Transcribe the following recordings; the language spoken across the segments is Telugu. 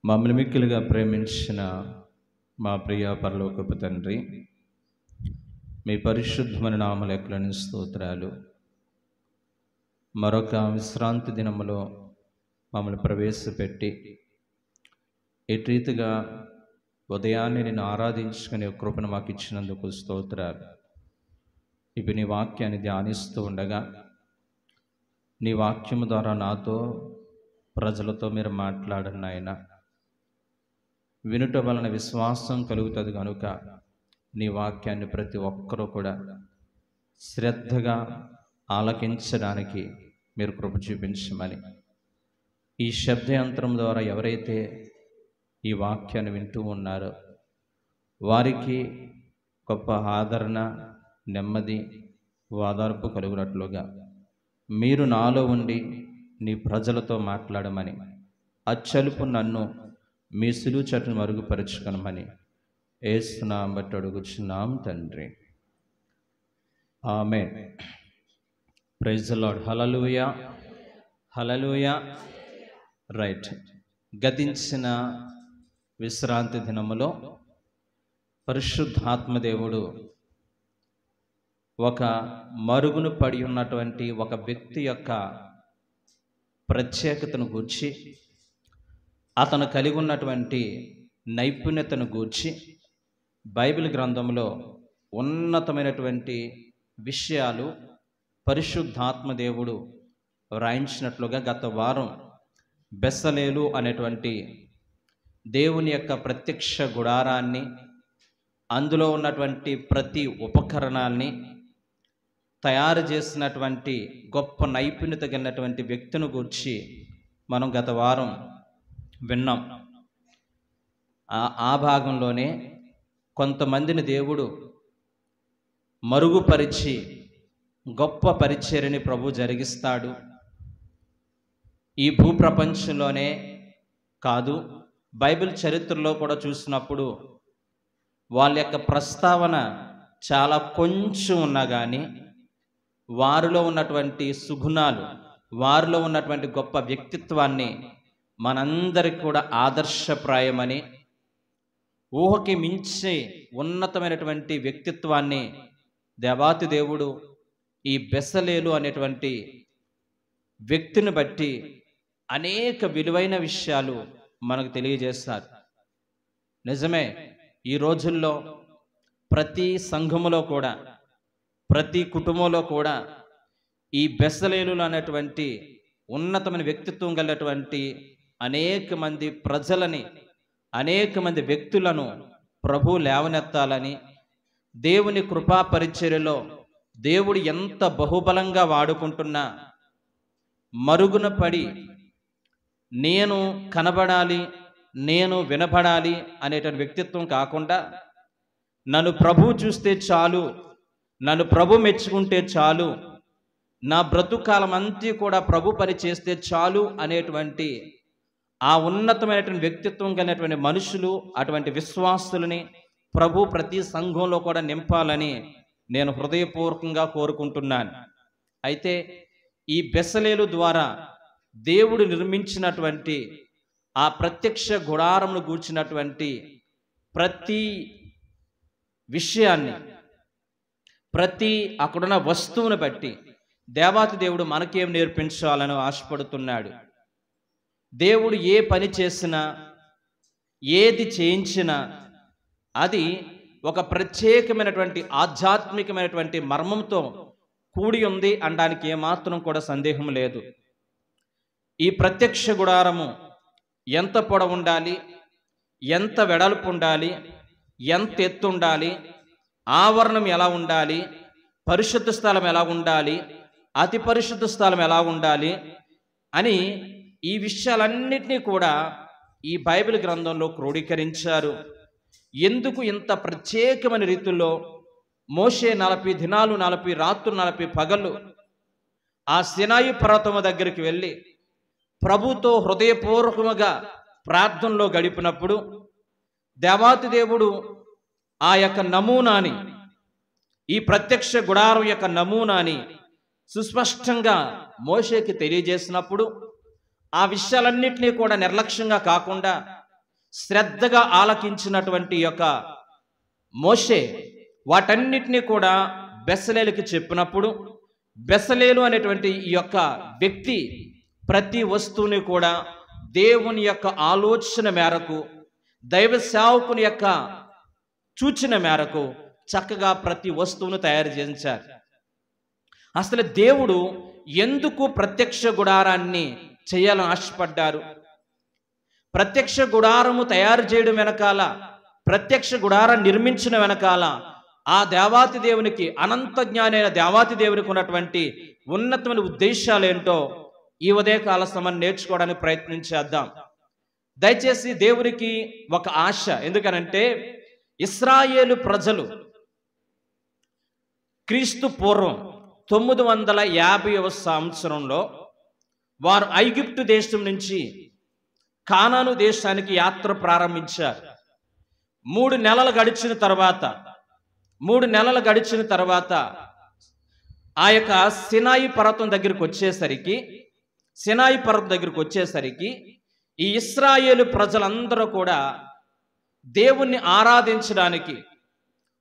మమ్మల్ని మిక్కిలిగా ప్రేమించిన మా ప్రియ పరలోకపు తండ్రి, మీ పరిశుద్ధమైన నామములకు స్తోత్రాలు. మరొక విశ్రాంతి దినములో మమ్మల్ని ప్రవేశపెట్టి ఎటు రీతిగా ఉదయాన్నే నేను ఆరాధించుకునే కృపను మాకు ఇచ్చినందుకు స్తోత్రాలు. ఇప్పుడు నీ వాక్యాన్ని ధ్యానిస్తూ ఉండగా నీ వాక్యము ద్వారా నాతో ప్రజలతో మీరు మాట్లాడండి నాయన. వినుట వలన విశ్వాసం కలుగుతుంది కనుక నీ వాక్యాన్ని ప్రతి ఒక్కరూ కూడా శ్రద్ధగా ఆలకించడానికి మీరు కృప చూపించమని, ఈ శబ్దయంత్రం ద్వారా ఎవరైతే ఈ వాక్యాన్ని వింటూ ఉన్నారో వారికి గొప్ప ఆదరణ, నెమ్మది, ఓదార్పు కలుగునట్లుగా మీరు నాలో ఉండి నీ ప్రజలతో మాట్లాడమని, అచ్చలుపు నన్ను మీ సిలువ చెట్టును మరుగుపరుచుకొనమని యేసు నామమున బట్టి అడుగుచున్నాం తండ్రి, ఆమేన్. Praise the lord. హల్లెలూయా, హల్లెలూయా. రైట్. గతించిన విశ్రాంతి దినములో పరిశుద్ధాత్మదేవుడు ఒక మరుగున పడి ఉన్నటువంటి ఒక వ్యక్తి యొక్క ప్రత్యేకతను గూర్చి, అతను కలిగి ఉన్నటువంటి నైపుణ్యతను గూర్చి బైబిల్ గ్రంథంలో ఉన్నతమైనటువంటి విషయాలు పరిశుద్ధాత్మదేవుడు వ్రాయించినట్లుగా గత వారం బెసలేలు అనేటువంటి దేవుని యొక్క ప్రత్యక్ష గుడారాన్ని, అందులో ఉన్నటువంటి ప్రతి ఉపకరణాన్ని తయారు చేసినటువంటి గొప్ప నైపుణ్యత కలిగినటువంటి వ్యక్తిని గూర్చి మనం గత వారం విన్నాం. ఆ భాగంలోనే కొంతమందిని దేవుడు మరుగుపరిచి గొప్ప పరిచర్యని ప్రభు జరిగిస్తాడు. ఈ భూప్రపంచంలోనే కాదు, బైబిల్ చరిత్రలో కూడా చూసినప్పుడు వాళ్ళ యొక్క ప్రస్తావన చాలా కొంచెం ఉన్నా కానీ వారిలో ఉన్నటువంటి సుగుణాలు, వారిలో ఉన్నటువంటి గొప్ప వ్యక్తిత్వాన్ని మనందరికి కూడా ఆదర్శప్రాయమని, ఊహకి మించి ఉన్నతమైనటువంటి వ్యక్తిత్వాన్ని దేవాతి దేవుడు ఈ బెసలేలు అనేటువంటి వ్యక్తిని బట్టి అనేక విలువైన విషయాలు మనకు తెలియజేస్తారు. నిజమే, ఈ రోజుల్లో ప్రతి సంఘములో కూడా, ప్రతి కుటుంబంలో కూడా ఈ బెసలేలు అనేటువంటి ఉన్నతమైన వ్యక్తిత్వం కలిగినటువంటి అనేక మంది ప్రజలని, అనేక మంది వ్యక్తులను ప్రభు లేవనెత్తాలని, దేవుని కృపా పరిచర్యలో దేవుడు ఎంత బహుబలంగా వాడుకుంటున్నా మరుగున పడి నేను కనబడాలి, నేను వినబడాలి అనేటువంటి వ్యక్తిత్వం కాకుండా, నన్ను ప్రభు చూస్తే చాలు, నన్ను ప్రభు మెచ్చుకుంటే చాలు, నా బ్రతుకాలం అంతా కూడా ప్రభు పని చేస్తే చాలు అనేటువంటి ఆ ఉన్నతమైనటువంటి వ్యక్తిత్వం కలిగినటువంటి మనుషులు, అటువంటి విశ్వాసులని ప్రభు ప్రతి సంఘంలో కూడా నింపాలని నేను హృదయపూర్వకంగా కోరుకుంటున్నాను. అయితే ఈ బెసలేలు ద్వారా దేవుడు నిర్మించినటువంటి ఆ ప్రత్యక్ష గుడారమును గూర్చినటువంటి ప్రతి విషయాన్ని, ప్రతి అక్కడున్న వస్తువును బట్టి దేవాతి దేవుడు మనకేం నేర్పించాలని ఆశపడుతున్నాడు. దేవుడు ఏ పని చేసినా, ఏది చేయించినా అది ఒక ప్రత్యేకమైనటువంటి ఆధ్యాత్మికమైనటువంటి మర్మంతో కూడి ఉంది అనడానికి ఏమాత్రం కూడా సందేహం లేదు. ఈ ప్రత్యక్ష గుడారము ఎంత పొడవు ఉండాలి, ఎంత వెడల్పు ఉండాలి, ఎంత ఎత్తు ఉండాలి, ఆవరణం ఎలా ఉండాలి, పరిశుద్ధ స్థలం ఎలా ఉండాలి, అతి పరిశుద్ధ స్థలం ఎలా ఉండాలి అని ఈ విషయాలన్నిటినీ కూడా ఈ బైబిల్ గ్రంథంలో క్రోడీకరించారు. ఎందుకు ఇంత ప్రత్యేకమైన రీతిలో మోషే 40 దినాలు 40 రాత్రులు 40 పగళ్ళు ఆ సినాయి పర్వతము దగ్గరికి వెళ్ళి ప్రభుతో హృదయపూర్వకముగా ప్రార్థనలో గడిపినప్పుడు దేవాతి దేవుడు ఆ యొక్క నమూనాని, ఈ ప్రత్యక్ష గుడారం యొక్క నమూనాని సుస్పష్టంగా మోషేకి తెలియజేసినప్పుడు ఆ విషయాలన్నింటినీ కూడా నిర్లక్ష్యంగా కాకుండా శ్రద్ధగా ఆలకించినటువంటి యొక్క మోషే వాటన్నిటినీ కూడా బెసలేలుకి చెప్పినప్పుడు, బెసలేలు అనేటువంటి ఈ యొక్క వ్యక్తి ప్రతి వస్తువుని కూడా దేవుని యొక్క ఆలోచన మేరకు, దైవ సేవకుని యొక్క సూచన మేరకు చక్కగా ప్రతి వస్తువును తయారు చేయించారు. అసలు దేవుడు ఎందుకు ప్రత్యక్ష గుడారాన్ని చేయాలని ఆశపడ్డారు? ప్రత్యక్ష గుడారము తయారు చేయడం వెనకాల, ప్రత్యక్ష గుడారం నిర్మించిన వెనకాల ఆ దేవాతి దేవునికి, అనంత జ్ఞానైన దేవాతి దేవునికి ఉన్నటువంటి ఉన్నతమైన ఉద్దేశాలేంటో ఈ ఉదయకాల సమయం నేర్చుకోవడానికి ప్రయత్నం చేద్దాం. దయచేసి దేవునికి ఒక ఆశ. ఎందుకనంటే ఇశ్రాయేలు ప్రజలు క్రీస్తు పూర్వం 950వ సంవత్సరంలో వారు ఐగుప్తు దేశం నుంచి కానాను దేశానికి యాత్ర ప్రారంభించారు. 3 నెలలు గడిచిన తర్వాత ఆ యొక్క సినాయి పర్వతం దగ్గరికి వచ్చేసరికి ఈ ఇశ్రాయేలు ప్రజలందరూ కూడా దేవుణ్ణి ఆరాధించడానికి,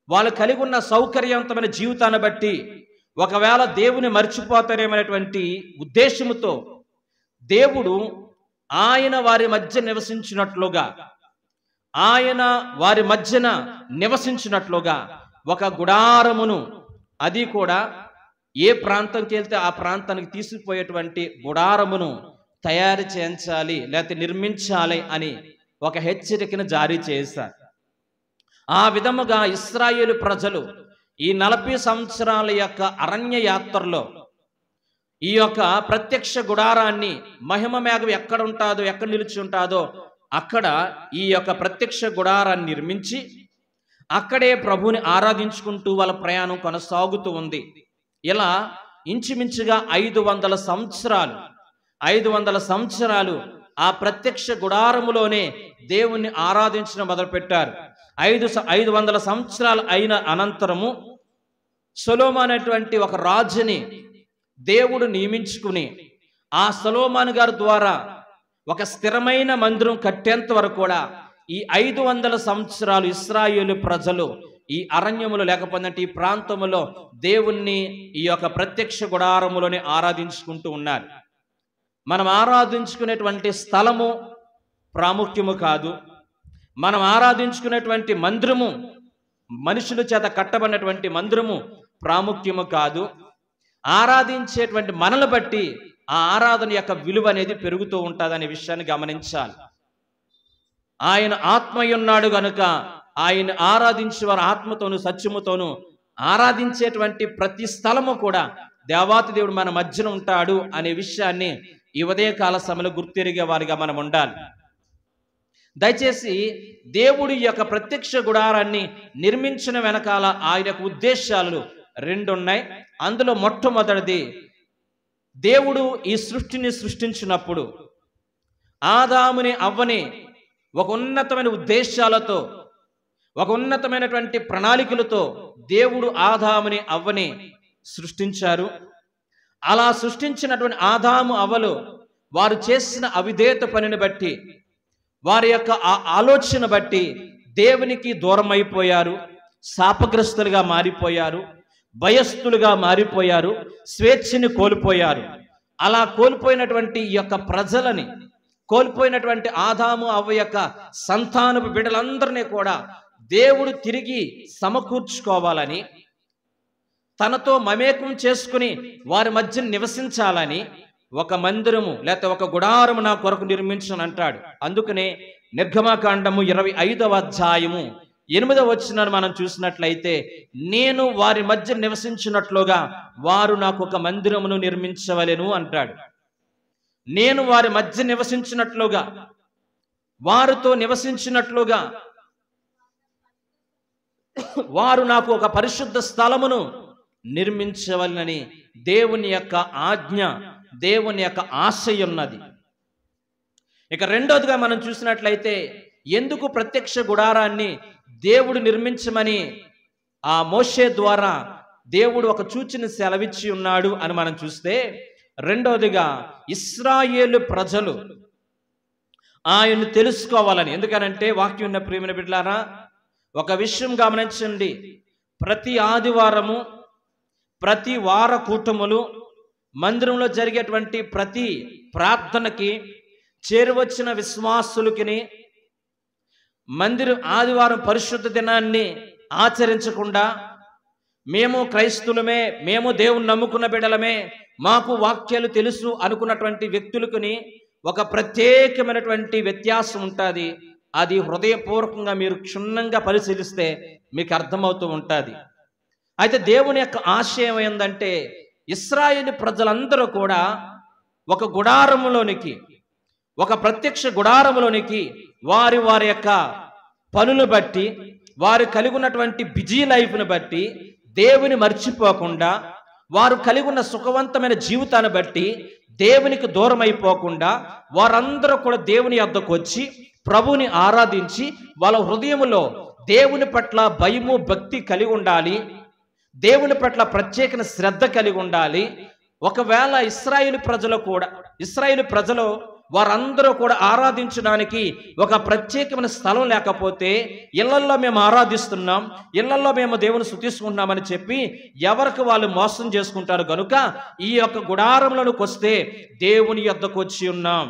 వాళ్ళు కలిగి ఉన్న సౌకర్యవంతమైన జీవితాన్ని బట్టి ఒకవేళ దేవుని మర్చిపోతారేమనేటువంటి ఉద్దేశముతో దేవుడు ఆయన వారి మధ్య నివసించినట్లుగా ఒక గుడారమును, అది కూడా ఏ ప్రాంతంకి వెళ్తే ఆ ప్రాంతానికి తీసుకుపోయేటువంటి గుడారమును తయారు చేయించాలి, లేకపోతే నిర్మించాలి అని ఒక హెచ్చరికను జారీ చేశారు. ఆ విధముగా ఇశ్రాయేలు ప్రజలు ఈ 40 సంవత్సరాల యొక్క అరణ్య యాత్రలో ఈ యొక్క ప్రత్యక్ష గుడారాన్ని, మహిమ మేఘం ఎక్కడ నిలిచి ఉంటాదో అక్కడ ఈ యొక్క ప్రత్యక్ష గుడారాన్ని నిర్మించి అక్కడే ప్రభువుని ఆరాధించుకుంటూ వాళ్ళ ప్రయాణం కొనసాగుతూ ఉంది. ఇలా ఇంచుమించుగా 500 సంవత్సరాలు ఆ ప్రత్యక్ష గుడారములోనే దేవుణ్ణి ఆరాధించడం మొదలుపెట్టారు. 500 సంవత్సరాలు అయిన అనంతరము సొలొమోను అనేటువంటి ఒక రాజుని దేవుడు నియమించుకుని, ఆ సొలొమోను గారి ద్వారా ఒక స్థిరమైన మందిరం కట్టేంత వరకు కూడా ఈ 500 సంవత్సరాలు ఇశ్రాయేలు ప్రజలు ఈ అరణ్యములో, లేకపోతే ఈ ప్రాంతములో దేవుణ్ణి ఈ యొక్క ప్రత్యక్ష గుడారములోనే ఆరాధించుకుంటూ ఉన్నారు. మనం ఆరాధించుకునేటువంటి స్థలము ప్రాముఖ్యము కాదు, మనం ఆరాధించుకునేటువంటి మందిరము, మనుషుల చేత కట్టబడినటువంటి మందిరము ప్రాముఖ్యము కాదు. ఆరాధించేటువంటి మనల్ని బట్టి ఆ ఆరాధన యొక్క విలువ అనేది పెరుగుతూ ఉంటుందనే విషయాన్ని గమనించాలి. ఆయన ఆత్మయున్నాడు గనుక ఆయన ఆరాధించేవారు ఆత్మతోను సత్యముతోను ఆరాధించేటువంటి ప్రతి స్థలము కూడా దేవాతి దేవుడు మన మధ్యన ఉంటాడు అనే విషయాన్ని ఈ ఉదయకాల సమయంలో గుర్తెరిగే వారిగా మనం ఉండాలి. దయచేసి దేవుడి యొక్క ప్రత్యక్ష గుడారాన్ని నిర్మించిన వెనకాల ఆయన యొక్క ఉద్దేశాలు 2 ఉన్నాయి. అందులో మొట్టమొదటిది, దేవుడు ఈ సృష్టిని సృష్టించినప్పుడు ఆదాముని అవ్వని ఒక ఉన్నతమైన ఉద్దేశాలతో, ఒక ఉన్నతమైనటువంటి ప్రణాళికలతో దేవుడు ఆదాముని అవ్వని సృష్టించారు. అలా సృష్టించినటువంటి ఆదాము అవ్వలు వారు చేసిన అవిధేయత పనిని బట్టి, వారి యొక్క ఆ ఆలోచన బట్టి దేవునికి దూరం అయిపోయారు, శాపగ్రస్తులుగా మారిపోయారు, భయస్థులుగా మారిపోయారు, స్వేచ్ఛని కోల్పోయారు. అలా కోల్పోయినటువంటి ఈ యొక్క ప్రజలని, కోల్పోయినటువంటి ఆదాము అవ్వ యొక్క సంతానపు బిడ్డలందరినీ కూడా దేవుడు తిరిగి సమకూర్చుకోవాలని, తనతో మమేకం చేసుకుని వారి మధ్య నివసించాలని ఒక మందిరము లేకపోతే ఒక గుడారము నా కొరకు నిర్మించను అంటాడు. అందుకనే నిర్గమకాండము 25వ అధ్యాయము 8వ వచనాన్ని మనం చూసినట్లయితే, నేను వారి మధ్య నివసించినట్లుగా వారు నాకు ఒక మందిరమును నిర్మించవలెను అంటాడు. నేను వారి మధ్య నివసించినట్లుగా, వారితో నివసించినట్లుగా వారు నాకు ఒక పరిశుద్ధ స్థలమును నిర్మించవలనని దేవుని యొక్క ఆజ్ఞ, దేవుని యొక్క ఆశయం ఉన్నది. ఇక రెండోదిగా మనం చూసినట్లయితే, ఎందుకు ప్రత్యక్ష గుడారాన్ని దేవుడు నిర్మించమని ఆ మోషే ద్వారా దేవుడు ఒక సూచన సెలవిచ్చి ఉన్నాడు అని మనం చూస్తే, రెండోదిగా ఇశ్రాయేలు ప్రజలు ఆయన్ని తెలుసుకోవాలని. ఎందుకనంటే వాక్యం ఉన్న ప్రియమైన బిడ్డలారా, ఒక విషయం గమనించండి. ప్రతి ఆదివారము, ప్రతి వార కూటములు, మందిరంలో జరిగేటువంటి ప్రతి ప్రార్థనకి చేరువచ్చిన విశ్వాసులకి ఆదివారం పరిశుద్ధ దినాన్ని ఆచరించకుండా మేము క్రైస్తులమే, మేము దేవుని నమ్ముకున్న బిడ్డలమే, మాకు వాక్యాలు తెలుసు అనుకున్నటువంటి వ్యక్తులకుని ఒక ప్రత్యేకమైనటువంటి వ్యత్యాసం ఉంటుంది. అది హృదయపూర్వకంగా మీరు క్షుణ్ణంగా పరిశీలిస్తే మీకు అర్థమవుతూ ఉంటుంది. అయితే దేవుని యొక్క ఆశయం ఏంటంటే, ఇశ్రాయేలు ప్రజలందరూ కూడా ఒక గుడారములోనికి, ఒక ప్రత్యక్ష గుడారములోనికి వారి వారి యొక్క పనులు బట్టి, వారు కలిగి ఉన్నటువంటి బిజీ లైఫ్ను బట్టి దేవుని మర్చిపోకుండా, వారు కలిగి ఉన్న సుఖవంతమైన జీవితాన్ని బట్టి దేవునికి దూరం అయిపోకుండా వారందరూ కూడా దేవుని యొద్దకు వచ్చి ప్రభుని ఆరాధించి వాళ్ళ హృదయములో దేవుని పట్ల భయము భక్తి కలిగి ఉండాలి, దేవుని పట్ల ప్రత్యేక శ్రద్ధ కలిగి ఉండాలి. ఒకవేళ ఇశ్రాయేలు ప్రజలు వారందరూ కూడా ఆరాధించడానికి ఒక ప్రత్యేకమైన స్థలం లేకపోతే, ఇళ్లల్లో మేము ఆరాధిస్తున్నాం, ఇళ్లల్లో మేము దేవుని స్తుతిస్తున్నామని చెప్పి ఎవరికి వాళ్ళు మోసం చేసుకుంటారు. కనుక ఈ యొక్క గుడారంలోకి వస్తే దేవుని యొద్దకు వచ్చి ఉన్నాం,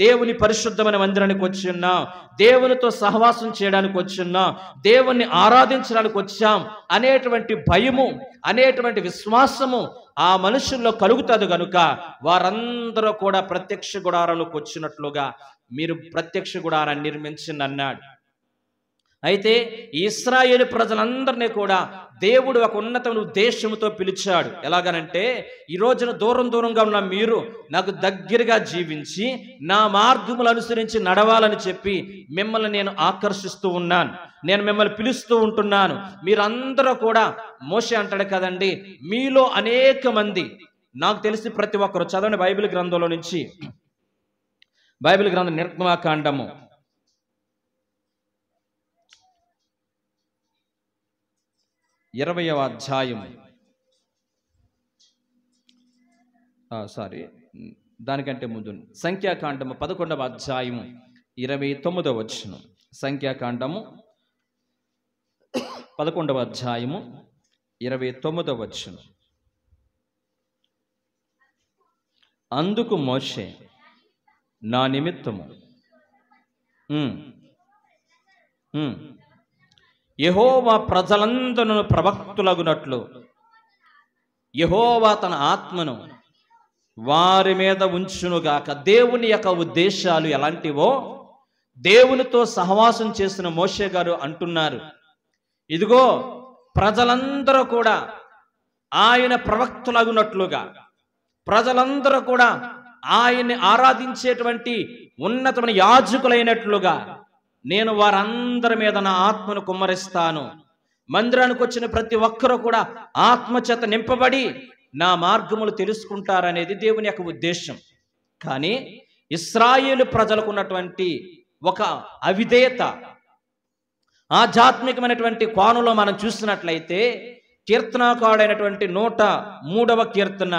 దేవుని పరిశుద్ధమైన మందిరానికి వచ్చి ఉన్నాం, దేవునితో సహవాసం చేయడానికి వచ్చి ఉన్నాం, దేవుణ్ణి ఆరాధించడానికి వచ్చాం అనేటువంటి భయము, అనేటువంటి విశ్వాసము ఆ మనుషుల్లో కలుగుతుంది. కనుక వారందరూ కూడా ప్రత్యక్ష గుడారంలోకి వచ్చినట్లుగా మీరు ప్రత్యక్ష గుడారాన్ని నిర్మించండి అన్నాడు. అయితే ఈ ఇశ్రాయేలు ప్రజలందరినీ కూడా దేవుడు ఒక ఉన్నతమైన ఉద్దేశంతో పిలిచాడు. ఎలాగనంటే, ఈ రోజున దూరంగా ఉన్న మీరు నాకు దగ్గరగా జీవించి నా మార్గములు అనుసరించి నడవాలని చెప్పి మిమ్మల్ని నేను ఆకర్షిస్తూ ఉన్నాను, నేను మిమ్మల్ని పిలుస్తూ ఉంటున్నాను. మీరందరూ కూడా, మోషే అంటాడు కదండి, మీలో అనేక మంది, నాకు తెలిసి ప్రతి ఒక్కరు చదవండి బైబిల్ గ్రంథంలో నుంచి, బైబిల్ గ్రంథం నిర్గమాకాండము 20వ అధ్యాయం, దానికంటే ముందు సంఖ్యాకాండము 11వ అధ్యాయము 29వ వచనం. సంఖ్యాకాండము 11వ అధ్యాయము 29వ వచనం. అందుకు మోషే నా నిమిత్తము యెహోవా ప్రజలందరూ ప్రవక్తులగునట్లు యెహోవా తన ఆత్మను వారి మీద ఉంచునుగాక. దేవుని యొక్క ఉద్దేశాలు ఎలాంటివో దేవునితో సహవాసం చేసిన మోషే గారు అంటున్నారు, ఇదిగో ప్రజలందరూ కూడా ఆయన ప్రవక్తులగునట్లుగా, ప్రజలందరూ కూడా ఆయన్ని ఆరాధించేటువంటి ఉన్నతమైన యాజకులైనట్లుగా నేను వారందరి మీద నా ఆత్మను కుమ్మరిస్తాను. మందిరానికి వచ్చిన ప్రతి ఒక్కరూ కూడా ఆత్మచేత నింపబడి నా మార్గములు తెలుసుకుంటారనేది దేవుని యొక్క ఉద్దేశం. కానీ ఇశ్రాయేలు ప్రజలకు ఉన్నటువంటి ఒక అవిధేయత, ఆధ్యాత్మికమైనటువంటి కోణంలో మనం చూసినట్లయితే, కీర్తనాకారుడైనటువంటి 103వ కీర్తన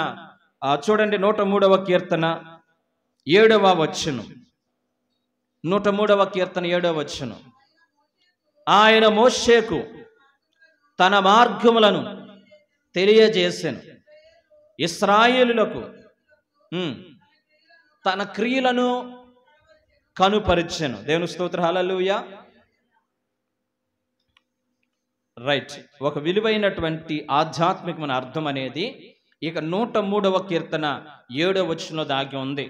చూడండి, 103వ కీర్తన 7వ వచనం. 103వ కీర్తన 7వ వచనం. ఆయన మోషేకు తన మార్గములను తెలియజేసెను, ఇశ్రాయేలులకు తన క్రియలను కనుపరిచెను. దేవుని స్తోత్రం, హల్లెలూయా. రైట్. ఒక విలువైనటువంటి ఆధ్యాత్మికమైన అర్థం అనేది ఇక 103వ కీర్తన 7వ వచనంలో దాగి ఉంది.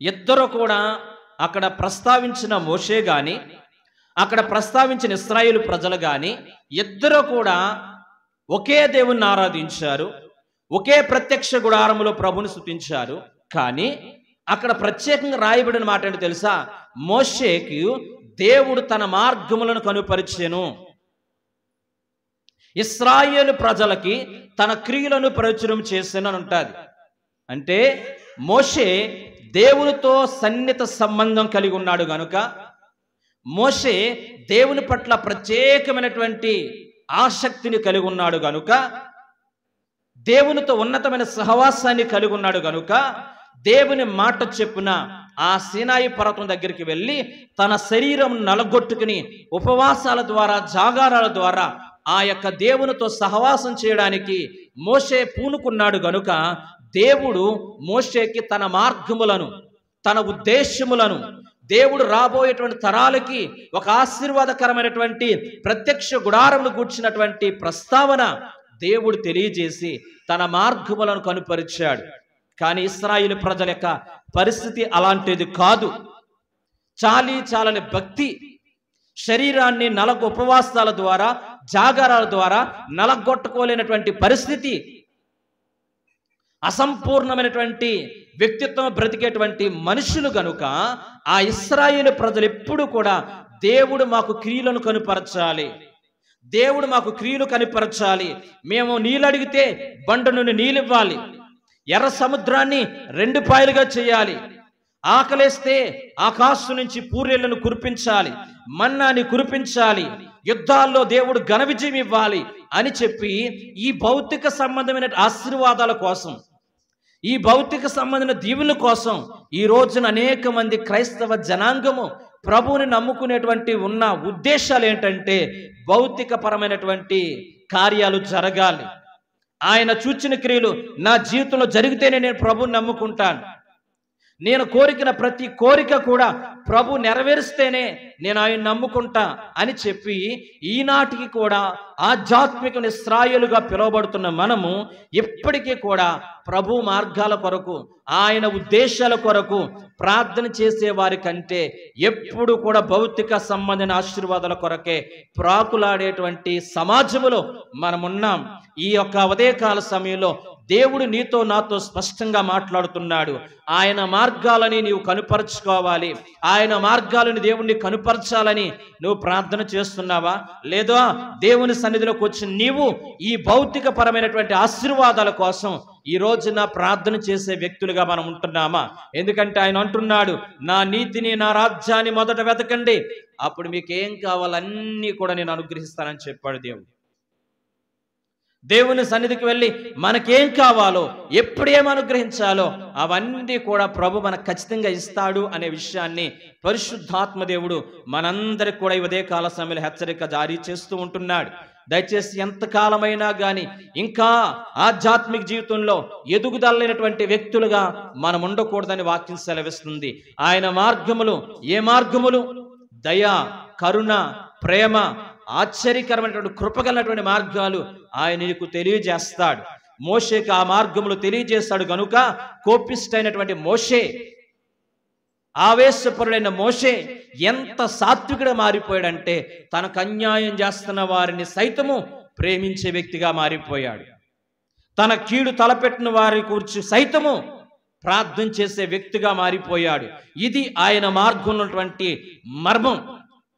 ఇద్దరు కూడా అక్కడ ప్రస్తావించిన మోషే గాని, అక్కడ ప్రస్తావించిన ఇశ్రాయేలు ప్రజలు గాని, ఇద్దరు కూడా ఒకే దేవుణ్ణి ఆరాధించారు, ఒకే ప్రత్యక్ష గుడారములో ప్రభుని స్తుతించారు. కానీ అక్కడ ప్రత్యేకంగా రాయబడిన మాట ఏంటో తెలుసా? మోషేకి దేవుడు తన మార్గములను కనుపరిచెను, ఇశ్రాయేలు ప్రజలకి తన క్రియలను ప్రచురం చేసెను అని ఉంటుంది. అంటే మోషే దేవునితో సన్నిహిత సంబంధం కలిగి ఉన్నాడు గనుక, మోషే దేవుని పట్ల ప్రత్యేకమైనటువంటి ఆసక్తిని కలిగి ఉన్నాడు గనుక, దేవునితో ఉన్నతమైన సహవాసాన్ని కలిగి ఉన్నాడు గనుక, దేవుని మాట చెప్పున ఆ సీనాయి పర్వతం దగ్గరికి వెళ్ళి తన శరీరం నలగొట్టుకుని ఉపవాసాల ద్వారా, జాగారాల ద్వారా ఆ యొక్క దేవునితో సహవాసం చేయడానికి మోషే పూనుకున్నాడు గనుక దేవుడు మోషేకి తన మార్గములను, తన ఉద్దేశములను, దేవుడు రాబోయేటువంటి తరాలకి ఒక ఆశీర్వాదకరమైనటువంటి ప్రత్యక్ష గుడారమును కూర్చున్నటువంటి ప్రస్తావన దేవుడు తెలియజేసి తన మార్గములను కనుపరిచాడు. కానీ ఇశ్రాయేలు ప్రజల యొక్క పరిస్థితి అలాంటిది కాదు. చాలని భక్తి, శరీరాన్ని ఉపవాసాల ద్వారా, జాగారాల ద్వారా నలగొట్టుకోలేనటువంటి పరిస్థితి, అసంపూర్ణమైనటువంటి వ్యక్తిత్వం బ్రతికేటువంటి మనుషులు గనుక ఆ ఇశ్రాయేలు ప్రజలు ఎప్పుడు కూడా దేవుడు మాకు క్రియలను కనుపరచాలి, దేవుడు మాకు క్రియలు కనుపరచాలి, మేము నీళ్ళు అడిగితే బండ నుండి నీళ్ళు ఇవ్వాలి, ఎర్ర సముద్రాన్ని 2 పాయలుగా చేయాలి, ఆకలేస్తే ఆకాశం నుంచి పూరేళ్లను కురిపించాలి, మన్నాని కురిపించాలి, యుద్ధాల్లో దేవుడు ఘన విజయం ఇవ్వాలి అని చెప్పి ఈ భౌతిక సంబంధమైన ఆశీర్వాదాల కోసం, ఈ భౌతిక సంబంధమైన దీవుల కోసం ఈ రోజున అనేక మంది క్రైస్తవ జనాంగము ప్రభువుని నమ్ముకునేటువంటి ఉన్న ఉద్దేశాలు ఏంటంటే భౌతిక పరమైనటువంటి కార్యాలు జరగాలి, ఆయన చూచిన క్రియలు నా జీవితంలో జరిగితేనే నేను ప్రభువుని నమ్ముకుంటాను, నేను కోరికిన ప్రతి కోరిక కూడా ప్రభు నెరవేరుస్తేనే నేను ఆయన నమ్ముకుంటా అని చెప్పి ఈనాటికి కూడా ఆధ్యాత్మిక ఇశ్రాయేలుగా పిలువబడుతున్న మనము ఎప్పటికీ కూడా ప్రభు మార్గాల కొరకు, ఆయన ఉద్దేశాల కొరకు ప్రార్థన చేసే వారి కంటే ఎప్పుడు కూడా భౌతిక సంబంధమైన ఆశీర్వాదాల కొరకే ప్రాకులాడేటువంటి సమాజంలో మనమున్నాం. ఈ యొక్క ఉదయకాల సమయంలో దేవుడు నీతో నాతో స్పష్టంగా మాట్లాడుతున్నాడు. ఆయన మార్గాలని నీవు కనుపరుచుకోవాలి, ఆయన మార్గాలను దేవుణ్ణి కనుపరచాలని నువ్వు ప్రార్థన చేస్తున్నావా? లేదా దేవుని సన్నిధిలోకి వచ్చి నీవు ఈ భౌతిక పరమైనటువంటి ఆశీర్వాదాల కోసం ఈ రోజున ప్రార్థన చేసే వ్యక్తులుగా మనం ఉంటున్నామా? ఎందుకంటే ఆయన అంటున్నాడు, నా నీతిని, నా రాజ్యాన్ని మొదట వెతకండి, అప్పుడు మీకు ఏం కావాలన్నీ కూడా నేను అనుగ్రహిస్తానని చెప్పాడు దేవుడు. దేవుని సన్నిధికి వెళ్ళి మనకేం కావాలో, ఎప్పుడేం అనుగ్రహించాలో అవన్నీ కూడా ప్రభు మనకు ఖచ్చితంగా ఇస్తాడు అనే విషయాన్ని పరిశుద్ధాత్మ దేవుడు మనందరికి కూడా ఈ ఉదయకాల సమయంలో హెచ్చరిక జారీ చేస్తూ ఉంటున్నాడు. దయచేసి ఎంతకాలమైనా కానీ ఇంకా ఆధ్యాత్మిక జీవితంలో ఎదుగుదలైనటువంటి వ్యక్తులుగా మనం ఉండకూడదని వాక్యం సెలవిస్తుంది. ఆయన మార్గములు ఏ మార్గములు? దయ, కరుణ, ప్రేమ, ఆశ్చర్యకరమైనటువంటి కృపగలటువంటి మార్గాలు ఆయన నీకు తెలియజేస్తాడు. మోషేకి ఆ మార్గములు తెలియజేస్తాడు గనుక కోపిష్టైనటువంటి మోషే, ఆవేశపరుడైన మోషే ఎంత సాత్వికుడు మారిపోయాడంటే తనకు అన్యాయం చేస్తున్న వారిని సైతము ప్రేమించే వ్యక్తిగా మారిపోయాడు. తన కీడు తలపెట్టిన వారి గురించి సైతము ప్రార్థన చేసే వ్యక్తిగా మారిపోయాడు. ఇది ఆయన మార్గం ఉన్నటువంటి మర్మం.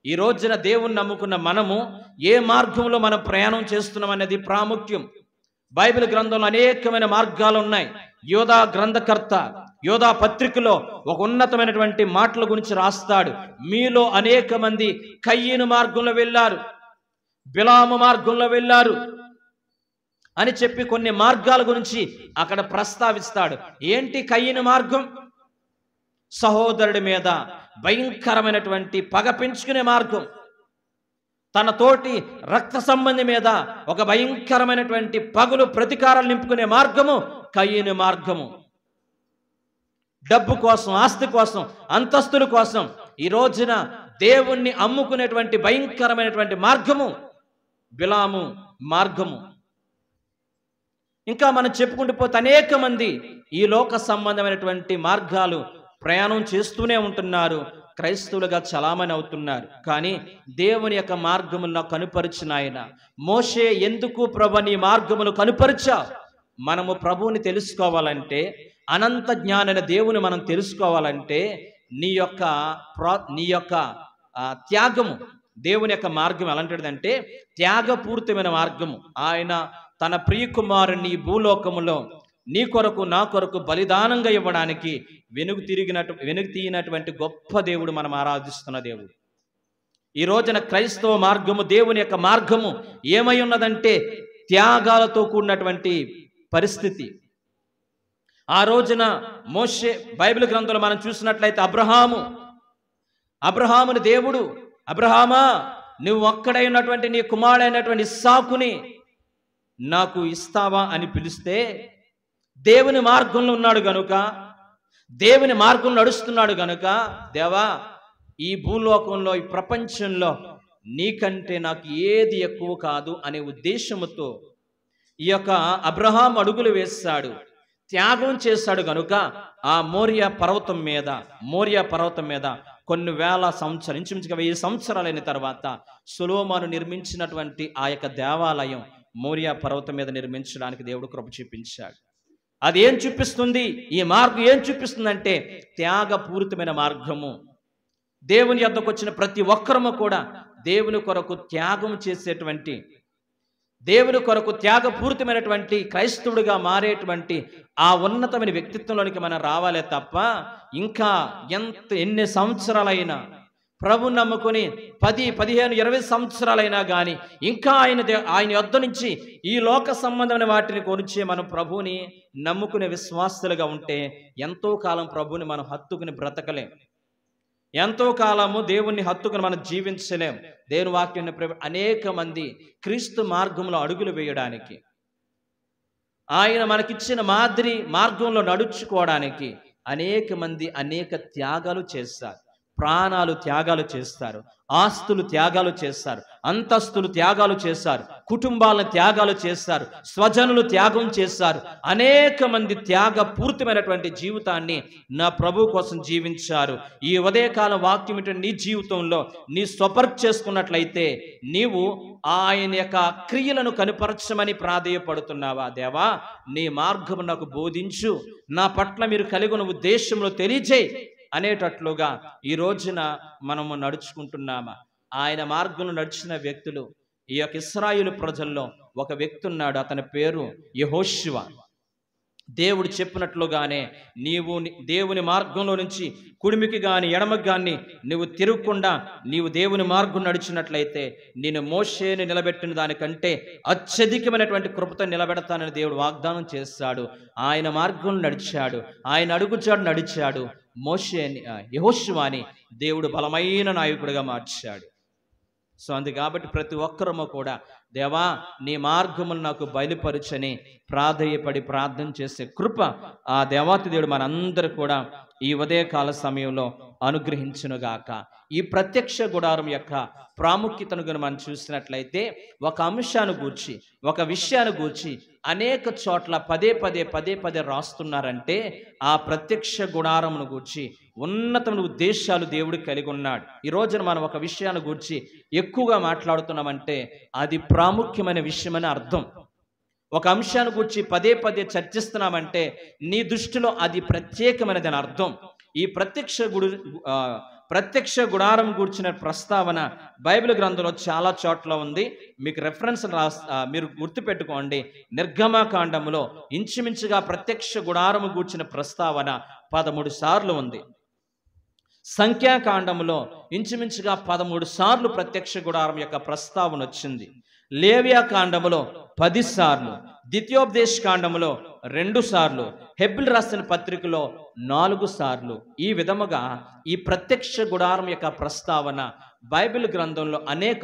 ఈ రోజున దేవుణ్ణి నమ్ముకున్న మనము ఏ మార్గంలో మనం ప్రయాణం చేస్తున్నాం అనేది ప్రాముఖ్యం. బైబిల్ గ్రంథంలో అనేకమైన మార్గాలు ఉన్నాయి. యోధా గ్రంథకర్త యోధా పత్రికలో ఒక ఉన్నతమైనటువంటి మాటల గురించి రాస్తాడు. మీలో అనేక మంది కయ్యను మార్గంలో వెళ్ళారు, బిలాము మార్గంలో వెళ్ళారు అని చెప్పి కొన్ని మార్గాల గురించి అక్కడ ప్రస్తావిస్తాడు. ఏంటి కయ్యను మార్గం? సహోదరుడి మీద భయంకరమైనటువంటి పగ పెంచుకునే మార్గం, తన తోటి రక్త సంబంధి మీద ఒక భయంకరమైనటువంటి పగులు ప్రతీకారాలు నింపుకునే మార్గము కయ్యను మార్గము. డబ్బు కోసం, ఆస్తి కోసం, అంతస్తుల కోసం ఈ రోజున దేవుణ్ణి అమ్ముకునేటువంటి భయంకరమైనటువంటి మార్గము బిలాము మార్గము. ఇంకా మనం చెప్పుకుంటూ పోతే అనేక మంది ఈ లోక సంబంధమైనటువంటి మార్గాలు ప్రయాణం చేస్తూనే ఉంటున్నారు, క్రైస్తవులుగా చలామణి అవుతున్నారు. కానీ దేవుని యొక్క మార్గములను కనుపరిచిన ఆయన మోషే, ఎందుకు ప్రభు నీ మార్గములు కనుపరిచా? మనము ప్రభువుని తెలుసుకోవాలంటే, అనంత జ్ఞానైన దేవుని మనం తెలుసుకోవాలంటే నీ యొక్క త్యాగము, దేవుని యొక్క మార్గం ఎలాంటిదంటే త్యాగపూరితమైన మార్గము. ఆయన తన ప్రియకుమారుని భూలోకములో నీ కొరకు నా కొరకు బలిదానంగా ఇవ్వడానికి వెనుక తీయనటువంటి గొప్ప దేవుడు మనం ఆరాధిస్తున్న దేవుడు. ఈ రోజున క్రైస్తవ మార్గము, దేవుని యొక్క మార్గము ఏమై ఉన్నదంటే త్యాగాలతో కూడినటువంటి పరిస్థితి. ఆ రోజున మోషే బైబిల్ గ్రంథంలో మనం చూసినట్లయితే అబ్రహాముని దేవుడు, అబ్రహామా, నువ్వు ఒక్కడై ఉన్నటువంటి నీ కుమారుడైనటువంటి ఇస్సాకుని నాకు ఇస్తావా అని పిలిస్తే, దేవుని మార్గంలో ఉన్నాడు గనుక, దేవుని మార్గంలో నడుస్తున్నాడు గనుక, దేవా ఈ భూలోకంలో, ఈ ప్రపంచంలో నీకంటే నాకు ఏది ఎక్కువ కాదు అనే ఉద్దేశముతో ఈ యొక్క అబ్రహాం అడుగులు వేశాడు, త్యాగం చేశాడు గనుక ఆ మోరియా పర్వతం మీద కొన్ని వేల సంవత్సరాలు, ఇంచుమించుగా 1000 సంవత్సరాలైన తర్వాత సొలొమోను నిర్మించినటువంటి ఆ యొక్క దేవాలయం మోరియా పర్వతం మీద నిర్మించడానికి దేవుడు కృప చూపించాడు. అది ఏం చూపిస్తుంది? ఈ మార్గం ఏం చూపిస్తుందంటే త్యాగపూరితమైన మార్గము. దేవుని యొద్దకు వచ్చిన ప్రతి ఒక్కరము కూడా దేవుని కొరకు త్యాగం చేసేటువంటి, దేవుని కొరకు త్యాగపూరితమైనటువంటి క్రైస్తవుడిగా మారేటువంటి ఆ ఉన్నతమైన వ్యక్తిత్వంలోనికి మనం రావాలే తప్ప, ఇంకా ఎన్ని సంవత్సరాలైనా ప్రభు నమ్ముకొని 10, 15, 20 సంవత్సరాలైనా కానీ ఇంకా ఆయన యొద్ద నుంచి ఈ లోక సంబంధమైన వాటిని కొనిచ్చే మనం ప్రభువుని నమ్ముకునే విశ్వాసులుగా ఉంటే ఎంతో కాలం ప్రభువుని మనం హత్తుకుని బ్రతకలేం, ఎంతో కాలము దేవుణ్ణి హత్తుకుని మనం జీవించలేం. దేవుని వాక్యాన్ని అనేక మంది క్రీస్తు మార్గంలో అడుగులు వేయడానికి, ఆయన మనకిచ్చిన మాదిరి మార్గంలో నడుచుకోవడానికి అనేక మంది అనేక త్యాగాలు చేస్తారు. ప్రాణాలు త్యాగాలు చేస్తారు, ఆస్తులు త్యాగాలు చేస్తారు, అంతస్తులు త్యాగాలు చేస్తారు, కుటుంబాలను త్యాగాలు చేస్తారు, స్వజనులు త్యాగం చేస్తారు. అనేక మంది త్యాగపూరితమైనటువంటి జీవితాన్ని నా ప్రభు కోసం జీవించారు. ఈ ఉదయకాల వాక్యం నీ జీవితంలో నీ స్వపర్క్ చేసుకున్నట్లయితే నీవు ఆయన యొక్క క్రియలను కనుపరచమని ప్రాధేయపడుతున్నావా? దేవా నీ మార్గము నాకు బోధించు, నా పట్ల మీరు కలిగి ఉన్న ఉద్దేశంలో తెలియజేయి అనేటట్లుగా ఈ రోజున మనము నడుచుకుంటున్నామా? ఆయన మార్గంలో నడిచిన వ్యక్తులు, ఈ యొక్క ఇశ్రాయేలు ప్రజల్లో ఒక వ్యక్తి ఉన్నాడు, అతని పేరు యెహోషువ. దేవుడు చెప్పినట్లుగానే నీవు దేవుని మార్గంలో నుంచి కుడిమికి గాని ఎడమకి గాని నువ్వు తిరగకుండా నీవు దేవుని మార్గం నడిచినట్లయితే నేను మోషేని నిలబెట్టిన దానికంటే అత్యధికమైనటువంటి కృపతో నిలబెడతానని దేవుడు వాగ్దానం చేశాడు. ఆయన మార్గంలో నడిచాడు, ఆయన అడుగుజాడు నడిచాడు. యెహోషువని దేవుడు బలమైన నాయకుడిగా మార్చాడు. సో కాబట్టి ప్రతి ఒక్కరము కూడా దేవా నీ మార్గమును నాకు బయలుపరచని ప్రాధేయపడి ప్రార్థన చేసే కృప ఆ దేవాతి దేవుడు మనందరూ కూడా ఈ ఉదయకాల సమయంలో అనుగ్రహించునుగాక. ఈ ప్రత్యక్ష గుడారం యొక్క ప్రాముఖ్యతను కనుక మనం చూసినట్లయితే ఒక అంశాన్ని గూర్చి, ఒక విషయాన్ని గూర్చి అనేక చోట్ల పదే పదే రాస్తున్నారంటే ఆ ప్రత్యక్ష గుడారమును గూర్చి ఉన్నతమైన ఉద్దేశాలు దేవుడు కలిగి ఉన్నాడు. ఈ రోజున మనం ఒక విషయాన్ని గూర్చి ఎక్కువగా మాట్లాడుతున్నామంటే అది ప్రాముఖ్యమైన విషయమని అర్థం. ఒక అంశాన్ని గూర్చి పదే చర్చిస్తున్నామంటే నీ దృష్టిలో అది ప్రత్యేకమైనదని అర్థం. ఈ ప్రత్యక్ష గుడారం గూర్చిన ప్రస్తావన బైబిల్ గ్రంథంలో చాలా చోట్ల ఉంది. మీకు రెఫరెన్స్ మీరు గుర్తుపెట్టుకోండి. నిర్గమకాండములో ఇంచుమించుగా ప్రత్యక్ష గుడారము గూర్చిన ప్రస్తావన 13 సార్లు ఉంది. సంఖ్యాకాండములో ఇంచుమించుగా 13 సార్లు ప్రత్యక్ష గుడారం యొక్క ప్రస్తావన వచ్చింది. లేవియా కాండములో 10 సార్లు, ద్వితీయోపదేశ కాండములో 2 సార్లు, హెబ్రీయులకు రాసిన పత్రికలో 4 సార్లు. ఈ విధముగా ఈ ప్రత్యక్ష గుడారం యొక్క ప్రస్తావన బైబిల్ గ్రంథంలో అనేక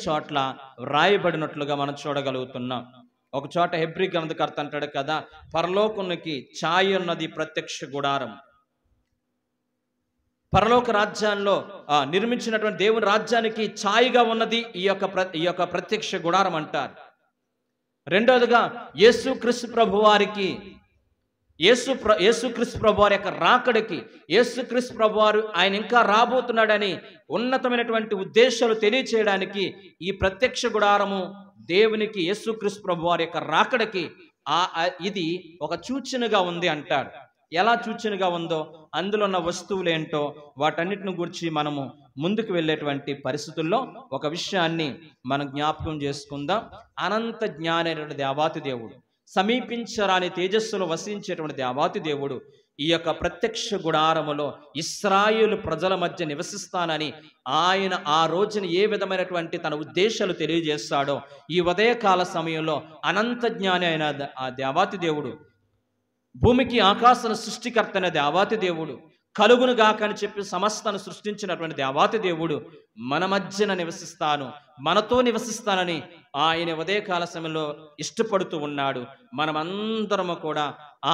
చోట్ల వ్రాయబడినట్లుగా మనం చూడగలుగుతున్నాం. ఒక చోట హెబ్రీ గ్రంథకర్త అంటాడు కదా, పరలోకానికి ఛాయ ఉన్నది ప్రత్యక్ష గుడారం. పరలోక రాజ్యాల్లో నిర్మించినటువంటి దేవుని రాజ్యానికి ఛాయగా ఉన్నది ఈ యొక్క ప్రత్యక్ష గుడారం అంటారు. రెండోదిగా యేసుక్రీస్తు ప్రభు వారికి యేసుక్రీస్తు ప్రభు వారి యొక్క రాకడికి, యేసుక్రీస్తు ప్రభు వారు ఆయన ఇంకా రాబోతున్నాడని ఉన్నతమైనటువంటి ఉద్దేశాలు తెలియచేయడానికి ఈ ప్రత్యక్ష గుడారము దేవునికి, యేసుక్రీస్తు ప్రభు వారి యొక్క రాకడికి ఇది ఒక సూచనగా ఉంది అంటారు. ఎలా సూచనగా ఉందో, అందులో ఉన్న వస్తువులు ఏంటో వాటన్నిటిని గురించి మనము ముందుకు వెళ్ళేటువంటి పరిస్థితుల్లో ఒక విషయాన్ని మనం జ్ఞాపకం చేసుకుందాం. అనంత జ్ఞానైన దేవాతి దేవుడు, సమీపించరాని తేజస్సులో వసించేటువంటి దేవాతి దేవుడు ఈ యొక్క ప్రత్యక్ష గుడారములో ఇశ్రాయేలు ప్రజల మధ్య నివసిస్తానని ఆయన ఆ రోజున ఏ విధమైనటువంటి తన ఉద్దేశాలు తెలియజేస్తాడో ఈ ఉదయకాల సమయంలో అనంత జ్ఞాని అయిన ఆ దేవాతి దేవుడు భూమికి ఆకాశన సృష్టికర్త అనే దేవాతి దేవుడు, కలుగును గాక అని చెప్పి సమస్తను సృష్టించినటువంటి దేవాతి దేవుడు మన మధ్యన నివసిస్తాను, మనతో నివసిస్తానని ఆయన ఉదయకాల సమయంలో ఇష్టపడుతూ ఉన్నాడు. మనమందరము కూడా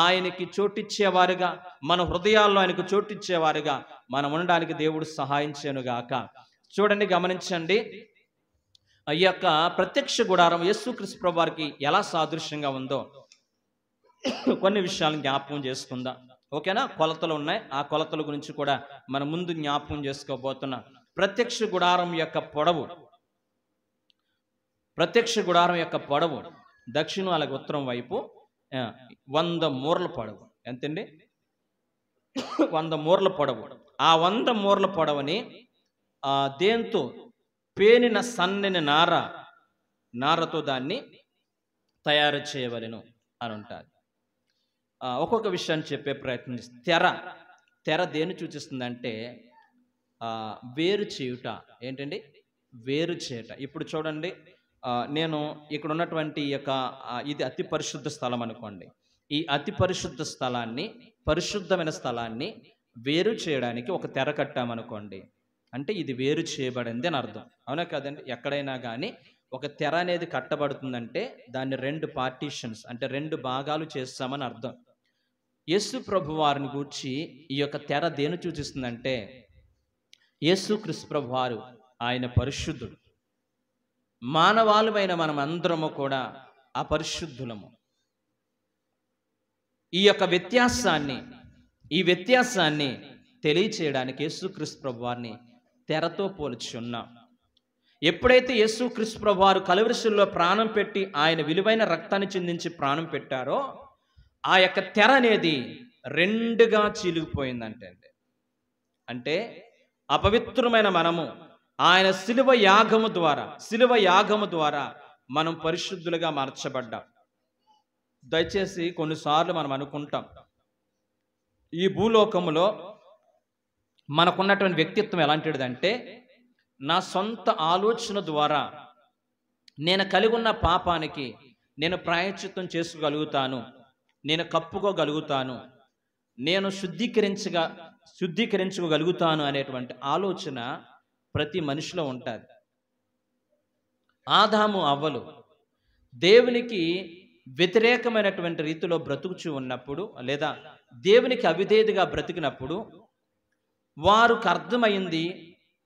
ఆయనకి చోటిచ్చేవారుగా, మన హృదయాల్లో ఆయనకు చోటిచ్చేవారుగా మనం ఉండడానికి దేవుడు సహాయం చేయనుగాక. చూడండి, గమనించండి, ఈ యొక్క ప్రత్యక్ష గుడారం యేసుక్రీస్తు ప్రభువు వారికి ఎలా సాదృశ్యంగా ఉందో కొన్ని విషయాలను జ్ఞాపకం చేసుకుందాం. ఓకేనా? కొలతలు ఉన్నాయి, ఆ కొలతల గురించి కూడా మనం ముందు జ్ఞాపకం చేసుకోబోతున్నాం. ప్రత్యక్ష గుడారం యొక్క పొడవు, ప్రత్యక్ష గుడారం యొక్క పొడవు దక్షిణం అలాగే ఉత్తరం వైపు 100 మూరల పొడవు. ఎంతండి? 100 మూరల పొడవు. ఆ 100 మూరల పొడవుని దేంతో? పేనిన సన్నని నారతో దాన్ని తయారు చేయవలెను అని ఉంటారు. ఒక్కొక్క విషయాన్ని చెప్పే ప్రయత్నం చేస్తుంది. తెర దేన్ని సూచిస్తుందంటే వేరు చేయుట. ఏంటండి? వేరు చేయుట. ఇప్పుడు చూడండి, నేను ఇక్కడ ఉన్నటువంటి ఇది అతి పరిశుద్ధ స్థలం అనుకోండి. ఈ అతి పరిశుద్ధ స్థలాన్ని, పరిశుద్ధమైన స్థలాన్ని వేరు చేయడానికి ఒక తెర కట్టామనుకోండి, అంటే ఇది వేరు చేయబడింది అని అర్థం. అవునా కదండి? ఎక్కడైనా కానీ ఒక తెర అనేది కట్టబడుతుందంటే దాన్ని 2 పార్టీషన్స్ అంటే 2 భాగాలు చేస్తామని అర్థం. యేసు ప్రభు వారిని గూర్చి ఈ యొక్క తెర దేని సూచిస్తుందంటే, యేసుక్రీస్తు ప్రభు వారు ఆయన పరిశుద్ధుడు, మానవాళమైన మనం అందరము కూడా అపరిశుద్ధులము. ఈ యొక్క వ్యత్యాసాన్ని తెలియచేయడానికి యేసుక్రీస్తు ప్రభు వారిని తెరతో పోల్చి ఉన్నాం. ఎప్పుడైతే యేసుక్రీస్తు ప్రభు వారు కలువరి శిలువలో ప్రాణం పెట్టి ఆయన విలువైన రక్తాన్ని చిందించి ప్రాణం పెట్టారో, ఆ యొక్క తెర అనేది 2గా చీలిగిపోయిందంటే, అంటే అపవిత్రమైన మనము ఆయన శిలువ యాగము ద్వారా మనం పరిశుద్ధులుగా మార్చబడ్డాం. దయచేసి కొన్నిసార్లు మనం అనుకుంటాం, ఈ భూలోకములో మనకున్నటువంటి వ్యక్తిత్వం ఎలాంటిదంటే, నా సొంత ఆలోచన ద్వారా నేను కలిగి ఉన్న పాపానికి నేను ప్రాయశ్చిత్తం చేసుకోగలుగుతాను, నేను కప్పుకోగలుగుతాను, నేను శుద్ధీకరించుకోగలుగుతాను అనేటువంటి ఆలోచన ప్రతి మనిషిలో ఉంటుంది. ఆదాము అవ్వలు దేవునికి వ్యతిరేకమైనటువంటి రీతిలో బ్రతుకుచూ ఉన్నప్పుడు, లేదా దేవునికి అవిధేయతగా బ్రతికినప్పుడు వారికి అర్థమైంది,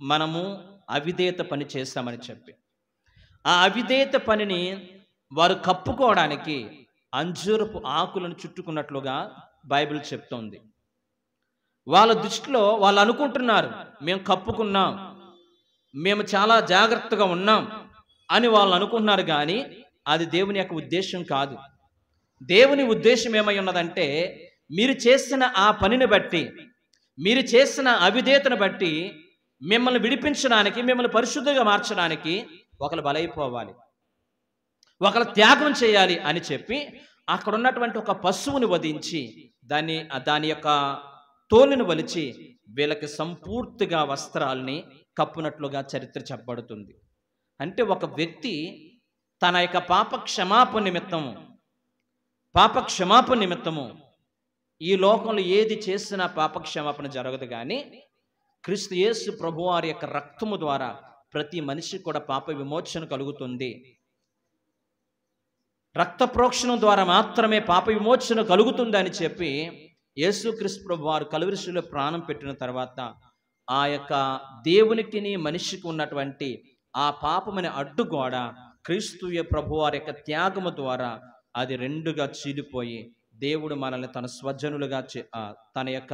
మనము అవిధేయత పని చేస్తామని చెప్పి. ఆ అవిధేయత పనిని వారు కప్పుకోవడానికి అంజూరపు ఆకులను చుట్టుకున్నట్లుగా బైబిల్ చెప్తోంది. వాళ్ళ దృష్టిలో వాళ్ళు అనుకుంటున్నారు, మేము కప్పుకున్నాం, మేము చాలా జాగ్రత్తగా ఉన్నాం అని వాళ్ళు అనుకుంటున్నారు. కానీ అది దేవుని యొక్క ఉద్దేశం కాదు. దేవుని ఉద్దేశం ఏమై ఉన్నదంటే, మీరు చేసిన ఆ పనిని బట్టి, మీరు చేసిన అవిధేయతను బట్టి మిమ్మల్ని విడిపించడానికి, మిమ్మల్ని పరిశుద్ధంగా మార్చడానికి ఒకరు బలైపోవాలి, ఒకరు త్యాగం చేయాలి అని చెప్పి అక్కడ ఉన్నటువంటి ఒక పశువుని వధించి దాని యొక్క తోలును వలిచి వీళ్ళకి సంపూర్తిగా వస్త్రాల్ని కప్పునట్లుగా చరిత్ర చెప్పబడుతుంది. అంటే ఒక వ్యక్తి తన యొక్క పాప క్షమాపణ నిమిత్తము ఈ లోకంలో ఏది చేసినా పాప క్షమాపణ జరగదు. కానీ క్రీస్తు యేసు ప్రభువారి యొక్క రక్తము ద్వారా ప్రతి మనిషి కూడా పాప విమోచన కలుగుతుంది. రక్త ప్రోక్షణం ద్వారా మాత్రమే పాప విమోచన కలుగుతుందని చెప్పి యేసుక్రీస్తు ప్రభువారు కలువరి శిలువలో ప్రాణం పెట్టిన తర్వాత ఆ యొక్క దేవునికి మనిషికి ఉన్నటువంటి ఆ పాపమనే అడ్డుగోడ క్రీస్తు ప్రభువారి యొక్క త్యాగము ద్వారా అది 2గా చీలిపోయి దేవుడు మనల్ని తన స్వజనులుగా తన యొక్క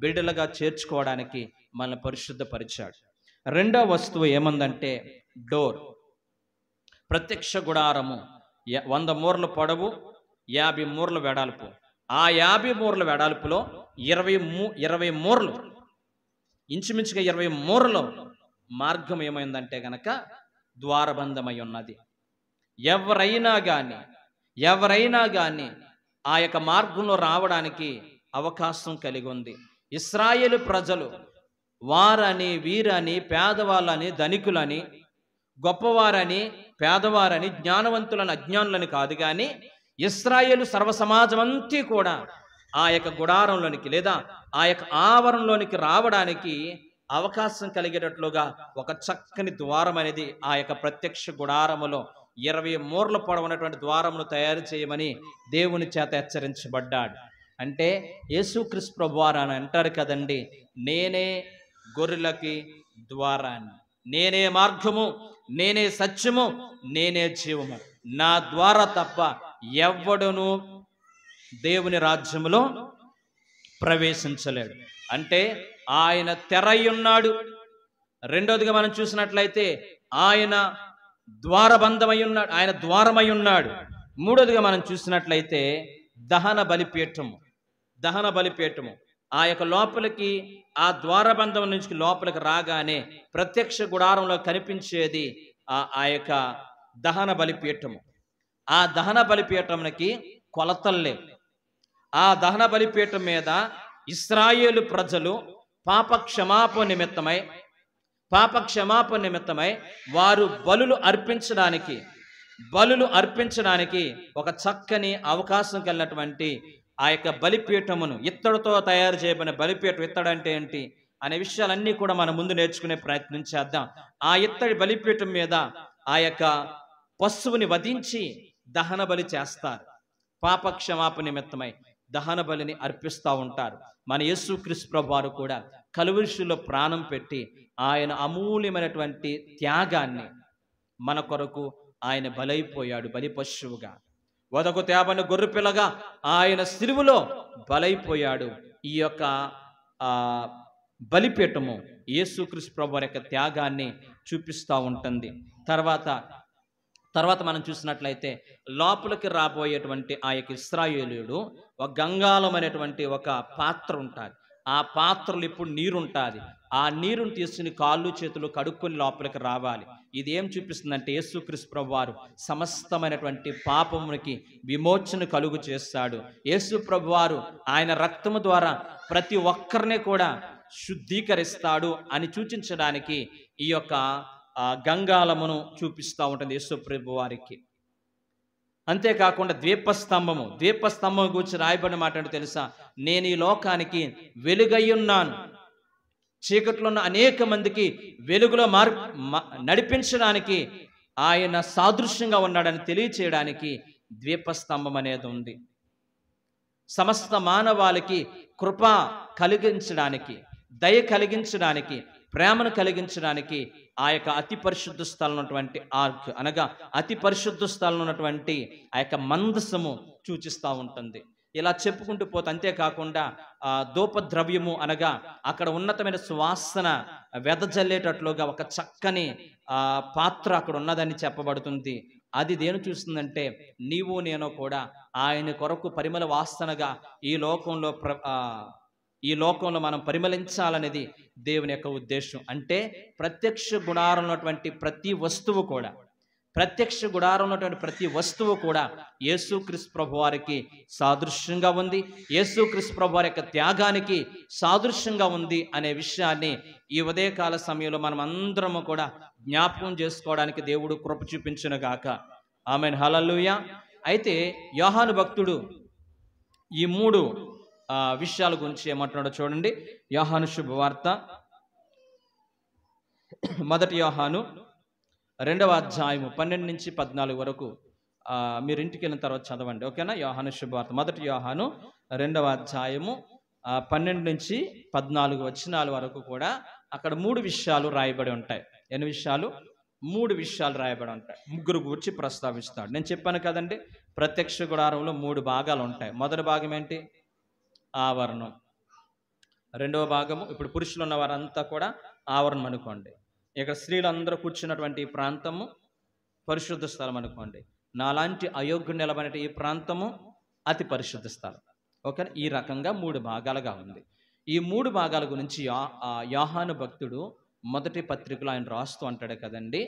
బిడ్డలుగా చేర్చుకోవడానికి మనల్ని పరిశుద్ధపరిచాడు. 2వ వస్తువు ఏమందంటే డోర్. ప్రత్యక్ష గుడారము 100 మూరల పొడవు, 50 మూరల వెడల్పు. ఆ 50 మూరల వెడల్పులో 20 మూరలు, ఇంచుమించుగా 20 మూరలు మార్గం ఏమైందంటే గనక ద్వారబంధమై ఉన్నది. ఎవరైనా కానీ ఆ యొక్క మార్గంలో రావడానికి అవకాశం కలిగి ఉంది. ఇశ్రాయేలు ప్రజలు వారని వీరని పేదవాళ్ళని ధనికులని గొప్పవారని పేదవారని జ్ఞానవంతులని అజ్ఞానులని కాదు, కానీ ఇశ్రాయేలు సర్వసమాజం అంతా కూడా ఆ యొక్క గుడారంలోనికి లేదా ఆ యొక్క ఆవరణలోనికి రావడానికి అవకాశం కలిగేటట్లుగా ఒక చక్కని ద్వారం అనేది ఆ యొక్క ప్రత్యక్ష గుడారములో 20 మూరల పొడవునటువంటి ద్వారమును తయారు చేయమని దేవుని చేత హెచ్చరించబడ్డాడు. అంటే యేసుక్రీస్తు ప్రభువారు అని అంటారు కదండి, నేనే గొర్రెలకి ద్వారాన్ని, నేనే మార్గము, నేనే సత్యము, నేనే జీవము, నా ద్వారా తప్ప ఎవ్వడును దేవుని రాజ్యములో ప్రవేశించలేడు. అంటే ఆయన తెరయున్నాడు. రెండోదిగా మనం చూసినట్లయితే ఆయన ద్వారబంధమై ఉన్నాడు, ఆయన ద్వారమై ఉన్నాడు. మూడోదిగా మనం చూసినట్లయితే దహన బలిపీఠము ఆ యొక్క లోపలికి, ఆ ద్వారబంధం నుంచి లోపలికి రాగానే ప్రత్యక్ష గుడారంలో కనిపించేది ఆ యొక్క దహన బలిపీఠము. ఆ దహన బలిపీఠమునకి కొలతలు లేవు. ఆ దహన బలిపీఠం మీద ఇశ్రాయేలు ప్రజలు పాప క్షమాపణ నిమిత్తమై వారు బలులు అర్పించడానికి ఒక చక్కని అవకాశం కలిగినటువంటి ఆ యొక్క బలిపీఠమును, ఇత్తడితో తయారు చేయబడిన బలిపీఠం, ఇత్తడి అంటే ఏంటి అనే విషయాలన్నీ కూడా మనం ముందు నేర్చుకునే ప్రయత్నం చేద్దాం. ఆ ఇత్తడి బలిపీఠం మీద ఆ యొక్క పశువుని వధించి దహన బలి చేస్తారు. పాప క్షమాపణ నిమిత్తమై దహన బలిని అర్పిస్తూ ఉంటారు. మన యేసుక్రీస్తు ప్రభువారు కూడా కలువరిశిలో ప్రాణం పెట్టి ఆయన అమూల్యమైనటువంటి త్యాగాన్ని మన కొరకు ఆయన బలైపోయాడు. బలి పశువుగా, వదకు తేబడిన గొర్రెపిల్లగా ఆయన సిలువలో బలైపోయాడు. ఈ యొక్క బలిపీఠము యేసుక్రీస్తు ప్రభువారి యొక్క త్యాగాన్ని చూపిస్తూ ఉంటుంది. తర్వాత మనం చూసినట్లయితే లోపలికి రాబోయేటువంటి ఆ యొక్క ఇశ్రాయేలీయుడు ఒక గంగాళం అనేటువంటి ఒక పాత్ర ఉంటుంది. ఆ పాత్రలో ఇప్పుడు నీరుంటుంది. ఆ నీరుని తీసుకుని కాళ్ళు చేతులు కడుక్కొని లోపలికి రావాలి. ఇది ఏం చూపిస్తుందంటే యేసుక్రీస్తు ప్రభువారు సమస్తమైనటువంటి పాపమునికి విమోచన కలుగు చేస్తాడు. యేసు ప్రభువారు ఆయన రక్తము ద్వారా ప్రతి ఒక్కరిని కూడా శుద్ధీకరిస్తాడు అని సూచించడానికి ఈ యొక్క గంగాళమును చూపిస్తూ ఉంటుంది యేసు ప్రభువారికి. అంతేకాకుండా ద్వీపస్తంభం గురించి రాయబడిన మాట అంటే తెలుసా? నేను ఈ లోకానికి వెలుగయ్యున్నాను, చీకట్లో ఉన్న అనేక మందికి వెలుగులో నడిపించడానికి ఆయన సాదృశ్యంగా ఉన్నాడని తెలియచేయడానికి ద్వీపస్తంభం అనేది ఉంది. సమస్త మానవాళికి కృప కలిగించడానికి, దయ కలిగించడానికి, ప్రేమను కలిగించడానికి ఆ యొక్క అతి పరిశుద్ధ స్థలం ఉన్నటువంటి ఆర్క్ అనగా అతి పరిశుద్ధ స్థలం ఉన్నటువంటి ఆ యొక్క మందసము సూచిస్తూ ఉంటుంది. ఇలా చెప్పుకుంటూ పోతే, అంతేకాకుండా ధూపద్రవ్యము అనగా అక్కడ ఉన్నతమైన సువాసన వెదజల్లేటట్లుగా ఒక చక్కని పాత్ర అక్కడ ఉన్నదని చెప్పబడుతుంది. అది దేని చూస్తుందంటే నీవు నేను కూడా ఆయన కొరకు పరిమళ వాసనగా ఈ లోకంలో మనం పరిమళించాలనేది దేవుని యొక్క ఉద్దేశం. అంటే ప్రత్యక్ష గుడారంలో ఉన్నటువంటి ప్రతి వస్తువు కూడా యేసుక్రీస్తు ప్రభువారికి సాదృశ్యంగా ఉంది, యేసుక్రీస్తు ప్రభువారి యొక్క త్యాగానికి సాదృశ్యంగా ఉంది అనే విషయాన్ని ఈ ఉదయకాల సమయంలో మనం అందరము కూడా జ్ఞాపకం చేసుకోవడానికి దేవుడు కృప చూపించును గాక. ఆమేన్, హల్లెలూయా. అయితే యోహాను భక్తుడు ఈ 3 విషయాల గురించి ఏమంటున్నాడో చూడండి. యోహాను శుభవార్త 1 యోహాను 2వ అధ్యాయము 12 నుంచి 14 వరకు మీరు ఇంటికి వెళ్ళిన తర్వాత చదవండి, ఓకేనా? యోహాను శుభవార్త 1 యోహాను 2వ అధ్యాయము 12 నుంచి 14 వచనాల వరకు కూడా అక్కడ 3 విషయాలు రాయబడి ఉంటాయి. ఎన్ని విషయాలు? 3 విషయాలు రాయబడి ఉంటాయి. 3 గురించి ప్రస్తావిస్తాడు. నేను చెప్పాను కదండి, ప్రత్యక్ష గుడారంలో 3 భాగాలు ఉంటాయి. మొదటి భాగం ఏంటి? ఆవరణం. రెండవ భాగము, ఇప్పుడు పురుషులు ఉన్న వారంతా కూడా ఆవరణం అనుకోండి. ఇక్కడ స్త్రీలందరూ కూర్చున్నటువంటి ఈ ప్రాంతము పరిశుద్ధ స్థలం అనుకోండి. నాలాంటి అయోగ్యుడు నిలబడిన ఈ ప్రాంతము అతి పరిశుద్ధ స్థలం, ఓకే? ఈ రకంగా 3 భాగాలుగా ఉంది. ఈ 3 భాగాల గురించి యోహాను భక్తుడు మొదటి పత్రికలో ఆయన రాస్తూ అంటాడు కదండి,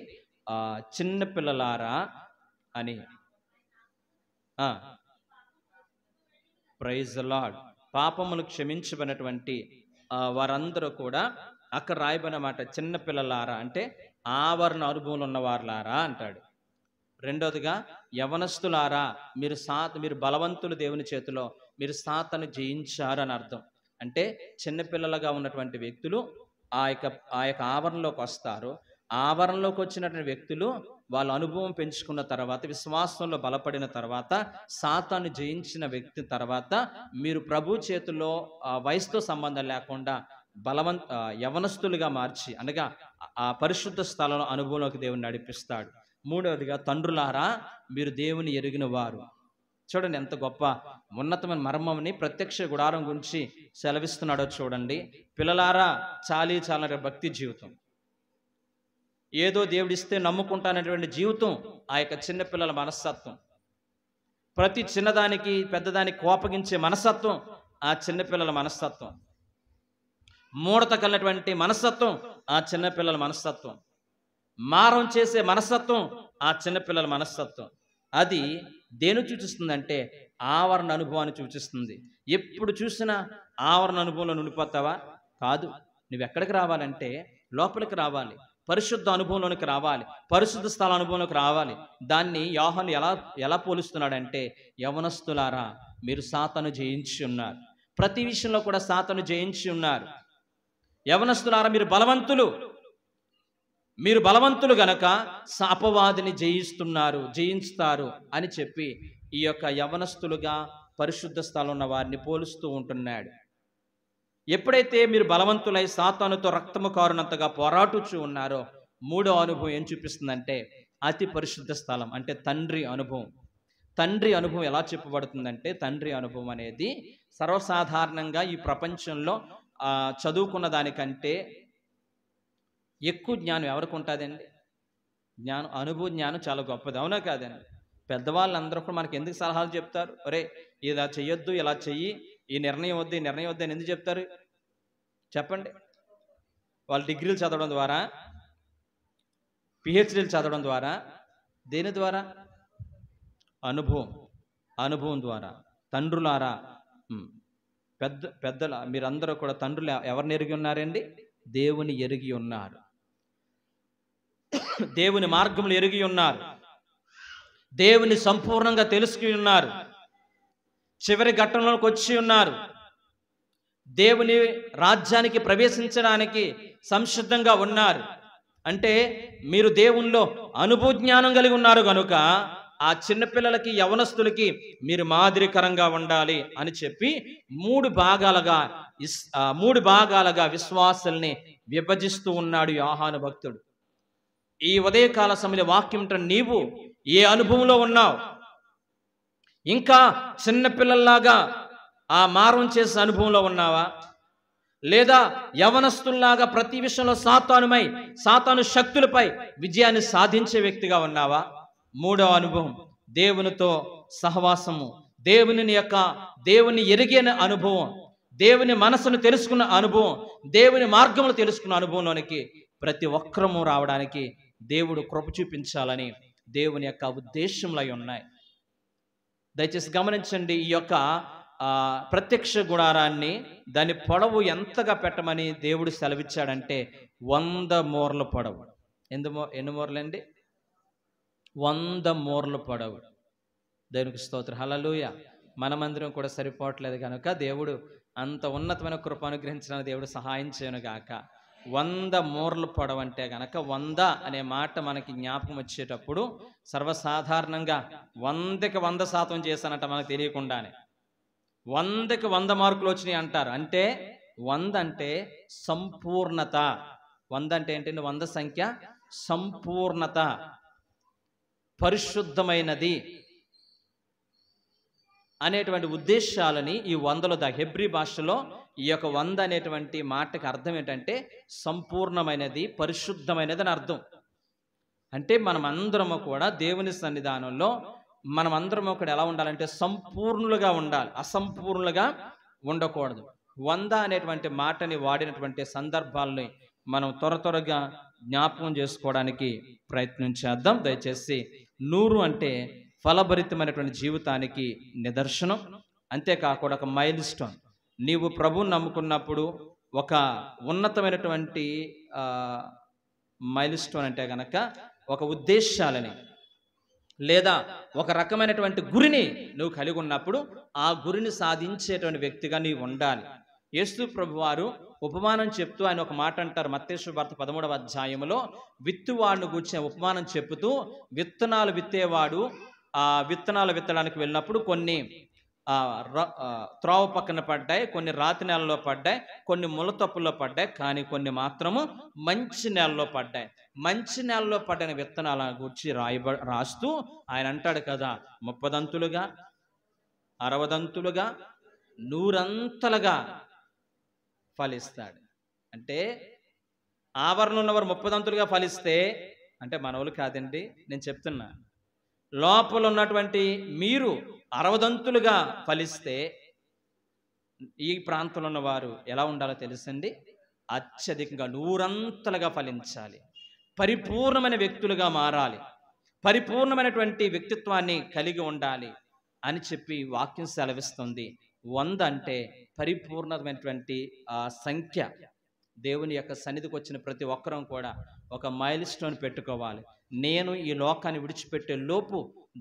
చిన్న పిల్లలారా అని. Praise the lord. పాపములు క్షమించబడినటువంటి వారందరూ కూడా అక్కడ రాయబడిన మాట చిన్న పిల్లలారా అంటే ఆవరణ అనుభవంలో ఉన్నవారులారా అంటాడు. రెండోదిగా యవనస్తులారా, మీరు బలవంతులు దేవుని చేతిలో, మీరు సాతాను జయించారు అని అర్థం. అంటే చిన్నపిల్లలుగా ఉన్నటువంటి వ్యక్తులు ఆ యొక్క ఆవరణలోకి వస్తారు. ఆవరణలోకి వచ్చినటువంటి వ్యక్తులు వాళ్ళ అనుభవం పెంచుకున్న తర్వాత, విశ్వాసంలో బలపడిన తర్వాత, సాతాను జయించిన వ్యక్తి తర్వాత మీరు ప్రభు చేతుల్లో వయసుతో సంబంధం లేకుండా యవనస్తులుగా మార్చి, అనగా ఆ పరిశుద్ధ స్థలంలో అనుభవంలోకి దేవుని నడిపిస్తాడు. మూడవదిగా, తండ్రులారా మీరు దేవుని ఎరిగిన వారు. చూడండి ఎంత గొప్ప ఉన్నతమైన మర్మంని ప్రత్యక్ష గుడారం గురించి సెలవిస్తున్నాడో చూడండి. పిల్లలారా, చాలనే భక్తి జీవితం, ఏదో దేవుడిస్తే నమ్ముకుంటానటువంటి జీవితం ఆ యొక్క చిన్నపిల్లల మనస్తత్వం. ప్రతి చిన్నదానికి పెద్దదానికి కోపగించే మనస్తత్వం ఆ చిన్నపిల్లల మనస్తత్వం. మూఢత కలిగినటువంటి మనస్తత్వం ఆ చిన్నపిల్లల మనస్తత్వం. మారం చేసే మనస్తత్వం ఆ చిన్నపిల్లల మనస్తత్వం. అది దేని సూచిస్తుందంటే ఆవరణ అనుభవాన్ని సూచిస్తుంది. ఎప్పుడు చూసినా ఆవరణ అనుభవంలో ఉండిపోతావా? కాదు. నువ్వెక్కడికి రావాలంటే లోపలికి రావాలి, పరిశుద్ధ అనుభవంలోనికి రావాలి, పరిశుద్ధ స్థల అనుభవంలోకి రావాలి. దాన్ని యోహాను ఎలా పోలుస్తున్నాడంటే, యవనస్తులారా మీరు సాతాను జయించి ఉన్నారు. ప్రతి విషయంలో కూడా సాతాను జయించి ఉన్నారు. యవనస్తులారా మీరు బలవంతులు గనక అపవాదిని జయిస్తారు అని చెప్పి ఈ యొక్క యవనస్తులుగా పరిశుద్ధ స్థలం ఉన్న వారిని పోలుస్తూ ఉంటున్నాడు. ఎప్పుడైతే మీరు బలవంతులై సాతానుతో రక్తము కారునంతగా పోరాడుచూ ఉన్నారో, మూడో అనుభవం ఏం చూపిస్తుందంటే అతి పరిశుద్ధ స్థలం, అంటే తండ్రి అనుభవం. తండ్రి అనుభవం ఎలా చెప్పబడుతుందంటే, తండ్రి అనుభవం అనేది సర్వసాధారణంగా ఈ ప్రపంచంలో చదువుకున్న దానికంటే ఎక్కువ జ్ఞానం ఎవరికి ఉంటుందండి? అనుభవ జ్ఞానం చాలా గొప్పది, అవునా కాదండి? పెద్దవాళ్ళందరూ కూడా మనకి ఎందుకు సలహాలు చెప్తారు? ఒరే ఇలా చెయ్యొద్దు, ఇలా చెయ్యి, ఈ నిర్ణయం వద్దు అని ఎందుకు చెప్తారు చెప్పండి? వాళ్ళు డిగ్రీలు చదవడం ద్వారా, పిహెచ్డీలు చదవడం ద్వారా, దేని ద్వారా? అనుభవం ద్వారా. తండ్రులారా, పెద్దల మీరందరూ కూడా తండ్రులు ఎవరిని ఎరిగి ఉన్నారండి? దేవుని ఎరిగి ఉన్నారు, దేవుని మార్గములు ఎరిగి ఉన్నారు, దేవుని సంపూర్ణంగా తెలుసుకుని ఉన్నారు, చివరి ఘట్టంలోకి వచ్చి ఉన్నారు, దేవుని రాజ్యానికి ప్రవేశించడానికి సంసిద్ధంగా ఉన్నారు. అంటే మీరు దేవునిలో అనుభవ జ్ఞానం కలిగి ఉన్నారు కనుక ఆ చిన్నపిల్లలకి, యవనస్తులకి మీరు మాదిరికరంగా ఉండాలి అని చెప్పి మూడు భాగాలుగా విశ్వాసుల్ని విభజిస్తూ ఉన్నాడు యోహాను భక్తుడు. ఈ ఉదయకాల సమయంలో వాక్యం నీవు ఏ అనుభవంలో ఉన్నావు? ఇంకా చిన్నపిల్లల్లాగా ఆ మారం చేసే అనుభవంలో ఉన్నావా? లేదా యవనస్తుల్లాగా ప్రతి విషయంలో సాతాను శక్తులపై విజయాన్ని సాధించే వ్యక్తిగా ఉన్నావా? మూడవ అనుభవం దేవునితో సహవాసము, దేవుని ఎరిగిన అనుభవం, దేవుని మనసును తెలుసుకున్న అనుభవం, దేవుని మార్గములు తెలుసుకున్న అనుభవంలోనికి ప్రతి ఒక్కరము రావడానికి దేవుడు కృప చూపించాలని దేవుని యొక్క ఉద్దేశంలో ఉన్నాయి. దయచేసి గమనించండి. ఈ యొక్క ప్రత్యక్ష గుడారాన్ని దాని పొడవు ఎంతగా పెట్టమని దేవుడు సెలవిచ్చాడంటే 100 మూరల పొడవు. ఎన్ని మూరలండి? 100 మూరల పొడవు. దేవునికి స్తోత్రం, హల్లెలూయా. మన మందిరం కూడా సరిపోవట్లేదు కనుక దేవుడు అంత ఉన్నతమైన కృప అనుగ్రహించడానికి దేవుడు సహాయం చేయను గాక. 100 మూరల పొడవు అంటే గనక 100 అనే మాట మనకి జ్ఞాపకం వచ్చేటప్పుడు సర్వసాధారణంగా 100కి 100% చేశానంట మనకు తెలియకుండానే. 100కి 100 మార్కులు వచ్చినాయి అంటారు. అంటే 100 అంటే సంపూర్ణత. 100 అంటే ఏంటంటే 100 సంఖ్య సంపూర్ణత, పరిశుద్ధమైనది అనేటువంటి ఉద్దేశాలని ఈ 100లో హెబ్రీ భాషలో ఈ యొక్క 100 అనేటువంటి మాటకి అర్థం ఏంటంటే సంపూర్ణమైనది, పరిశుద్ధమైనది అని అర్థం. అంటే మనమందరము కూడా దేవుని సన్నిధానంలో మనమందరము కూడా ఎలా ఉండాలంటే సంపూర్ణులుగా ఉండాలి, అసంపూర్ణులుగా ఉండకూడదు. 100 అనేటువంటి మాటని వాడినటువంటి సందర్భాలని మనం త్వరగా జ్ఞాపకం చేసుకోవడానికి ప్రయత్నం చేద్దాం. దయచేసి 100 అంటే ఫలభరితమైనటువంటి జీవితానికి నిదర్శనం. అంతేకాకుండా ఒక మైల్ స్టోన్. నీవు ప్రభువుని నమ్ముకున్నప్పుడు ఒక ఉన్నతమైనటువంటి మైల్ స్టోన్ అంటే గనక ఒక ఉద్దేశాలని, లేదా ఒక రకమైనటువంటి గురిని నువ్వు కలిగి ఉన్నప్పుడు ఆ గురిని సాధించేటువంటి వ్యక్తిగా నీవు ఉండాలి. యేసు ప్రభువారు ఉపమానం చెప్తూ ఆయన ఒక మాట అంటారు. మత్తయి సువార్త 13వ అధ్యాయంలో విత్తువాడిని గూర్చిన ఉపమానం చెప్పుతూ, విత్తనాలు విత్తేవాడు ఆ విత్తనాలు విత్తడానికి వెళ్ళినప్పుడు కొన్ని త్రోవ పక్కన పడ్డాయి, కొన్ని రాతి నేలలో పడ్డాయి, కొన్ని ముళ్ళతొప్పల్లో పడ్డాయి, కానీ కొన్ని మాత్రము మంచి నేలలో పడ్డాయి. మంచి నేలలో పడిన విత్తనాల గురించి రాస్తూ ఆయన అంటాడు కదా, 30 దంతులుగా, 60 దంతులుగా, 100 ఫలిస్తాడు. అంటే ఆవరణ ఉన్నవారు 30 దంతులుగా ఫలిస్తే, అంటే మనోళ్ళు కాదండి, నేను చెప్తున్నా, లోపల ఉన్నటువంటి మీరు 60 దంతులుగా ఫలిస్తే ఈ ప్రాంతంలో ఉన్నవారు ఎలా ఉండాలో తెలుసండి? అత్యధికంగా 100 ఫలించాలి, పరిపూర్ణమైన వ్యక్తులుగా మారాలి, పరిపూర్ణమైనటువంటి వ్యక్తిత్వాన్ని కలిగి ఉండాలి అని చెప్పి వాక్యం సెలవిస్తుంది. 100 అంటే పరిపూర్ణమైనటువంటి సంఖ్య. దేవుని యొక్క సన్నిధికి వచ్చిన ప్రతి ఒక్కరం కూడా ఒక మైల్ స్టోన్ పెట్టుకోవాలి. నేను ఈ లోకాన్ని విడిచిపెట్టే లోపు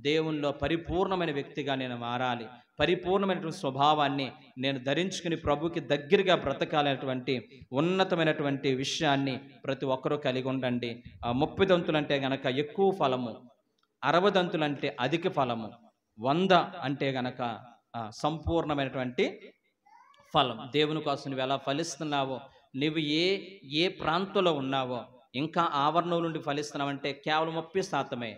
దేవునిలో పరిపూర్ణమైన వ్యక్తిగా నేను మారాలి, పరిపూర్ణమైనటువంటి స్వభావాన్ని నేను ధరించుకుని ప్రభుకి దగ్గరగా బ్రతకాలనేటువంటి ఉన్నతమైనటువంటి విషయాన్ని ప్రతి ఒక్కరూ కలిగి ఉండండి. 30 దంతులు అంటే గనక ఎక్కువ ఫలము, 60 దంతులు అంటే అధిక ఫలము, 100 అంటే గనక సంపూర్ణమైనటువంటి ఫలం. దేవుని కోసం నువ్వు ఎలా ఫలిస్తున్నావో, నువ్వు ఏ ప్రాంతంలో ఉన్నావో, ఇంకా ఆవరణం నుండి ఫలిస్తున్నావంటే కేవలం 30%.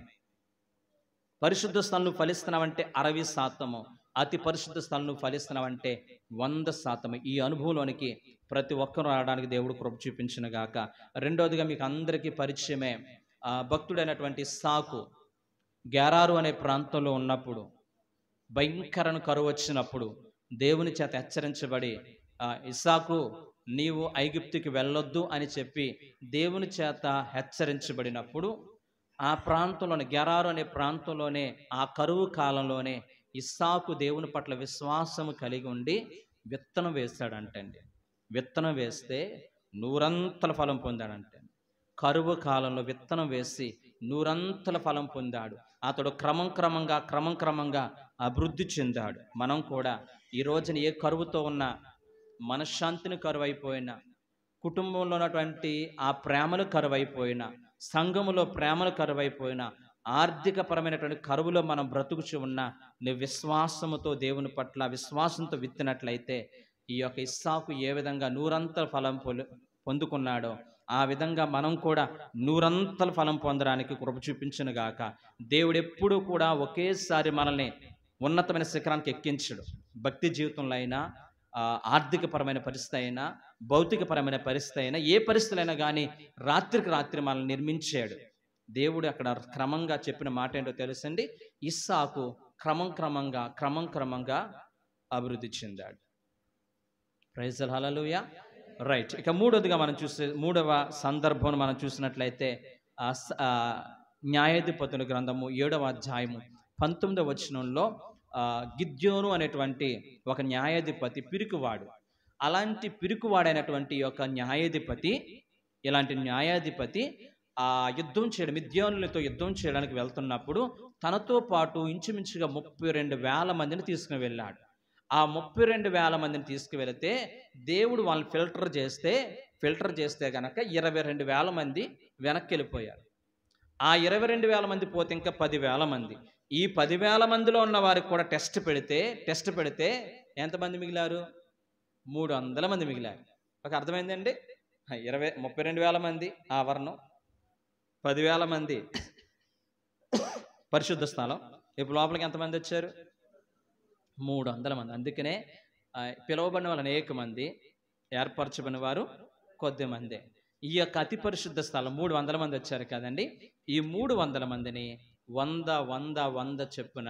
పరిశుద్ధ స్థలం నువ్వు ఫలిస్తున్నావంటే 60%. అతి పరిశుద్ధ స్థలం నువ్వు ఫలిస్తున్నావంటే 100%. ఈ అనుభవంలోనికి ప్రతి ఒక్కరూ రావడానికి దేవుడు కృప చూపించును గాక. రెండోదిగా మీకు అందరికీ పరిచయమే భక్తుడైనటువంటి ఇస్సాకు. గెరారు అనే ప్రాంతంలో ఉన్నప్పుడు భయంకరమైన కరువు వచ్చినప్పుడు దేవుని చేత హెచ్చరించబడి, ఇస్సాకు నీవు ఐగుప్తుకి వెళ్ళొద్దు అని చెప్పి దేవుని చేత హెచ్చరించబడినప్పుడు ఆ ప్రాంతంలోనే, గెరారు అనే ప్రాంతంలోనే, ఆ కరువు కాలంలోనే ఇస్సాకు దేవుని పట్ల విశ్వాసము కలిగి ఉండి విత్తనం వేస్తాడంటండి. విత్తనం వేస్తే 100 ఫలం పొందాడంటే. కరువు కాలంలో విత్తనం వేసి 100 ఫలం పొందాడు. అతడు క్రమంగా అభివృద్ధి చెందాడు. మనం కూడా ఈ రోజున ఏ కరువుతో ఉన్న, మనశ్శాంతిని కరువైపోయినా, కుటుంబంలో ఉన్నటువంటి ఆ ప్రేమలు కరువైపోయినా, సంఘములో ప్రేమలు కరువైపోయినా, ఆర్థిక పరమైనటువంటి కరువులో మనం బ్రతుకుచు ఉన్నా, నీ విశ్వాసముతో దేవుని పట్ల విశ్వాసంతో విత్తినట్లయితే ఈ యొక్క ఇస్సాకు ఏ విధంగా 100 ఫలం పొందుకున్నాడో ఆ విధంగా మనం కూడా 100 ఫలం పొందడానికి కృప చూపించును గాక. దేవుడు ఎప్పుడూ కూడా ఒకేసారి మనల్ని ఉన్నతమైన శిఖరానికి ఎక్కించడు. భక్తి జీవితంలో అయినా, ఆర్థికపరమైన పరిస్థితి అయినా, భౌతికపరమైన పరిస్థితి అయినా, ఏ పరిస్థితులైనా కానీ రాత్రికి రాత్రి మనల్ని నిర్మించాడు దేవుడు. అక్కడ క్రమంగా చెప్పిన మాట ఏంటో తెలుసండి? ఇస్సాకు క్రమంగా అభివృద్ధి చెందాడు. ప్రైజ్ ది లార్డ్, హల్లెలూయా. రైట్. ఇక మూడవ సందర్భం మనం చూసినట్లయితే న్యాయాధిపతుల గ్రంథము 7వ అధ్యాయము 19వ వచనంలో గిద్యోను అనేటువంటి ఒక న్యాయాధిపతి పిరికివాడు. అలాంటి పిరికివాడైనటువంటి యొక్క ఇలాంటి న్యాయాధిపతి మిద్యానులతో యుద్ధం చేయడానికి వెళ్తున్నప్పుడు తనతో పాటు ఇంచుమించుగా 32,000 మందిని తీసుకుని వెళ్ళాడు. ఆ 32,000 మందిని తీసుకువెళితే దేవుడు వాళ్ళని ఫిల్టర్ చేస్తే గనక 22,000 మంది వెనక్కి వెళ్ళిపోయారు. ఆ 22,000 మంది పోతే ఇంకా 10,000 మంది. ఈ 10,000 మందిలో ఉన్న వారికి కూడా టెస్ట్ పెడితే ఎంతమంది మిగిలారు? 300 మంది మిగిలారు. ఒక అర్థమైందండి? 32,000 మంది ఆవరణం, 10,000 మంది పరిశుద్ధ స్థలం. ఇప్పుడు లోపలికి ఎంతమంది వచ్చారు? 300 మంది. అందుకనే పిలువబడిన వాళ్ళు అనేక మంది, ఏర్పరచబడిన వారు కొద్ది మందే. ఈ యొక్క అతి పరిశుద్ధ స్థలం 300 మంది వచ్చారు కదండి. ఈ 300 మందిని 100 చెప్పున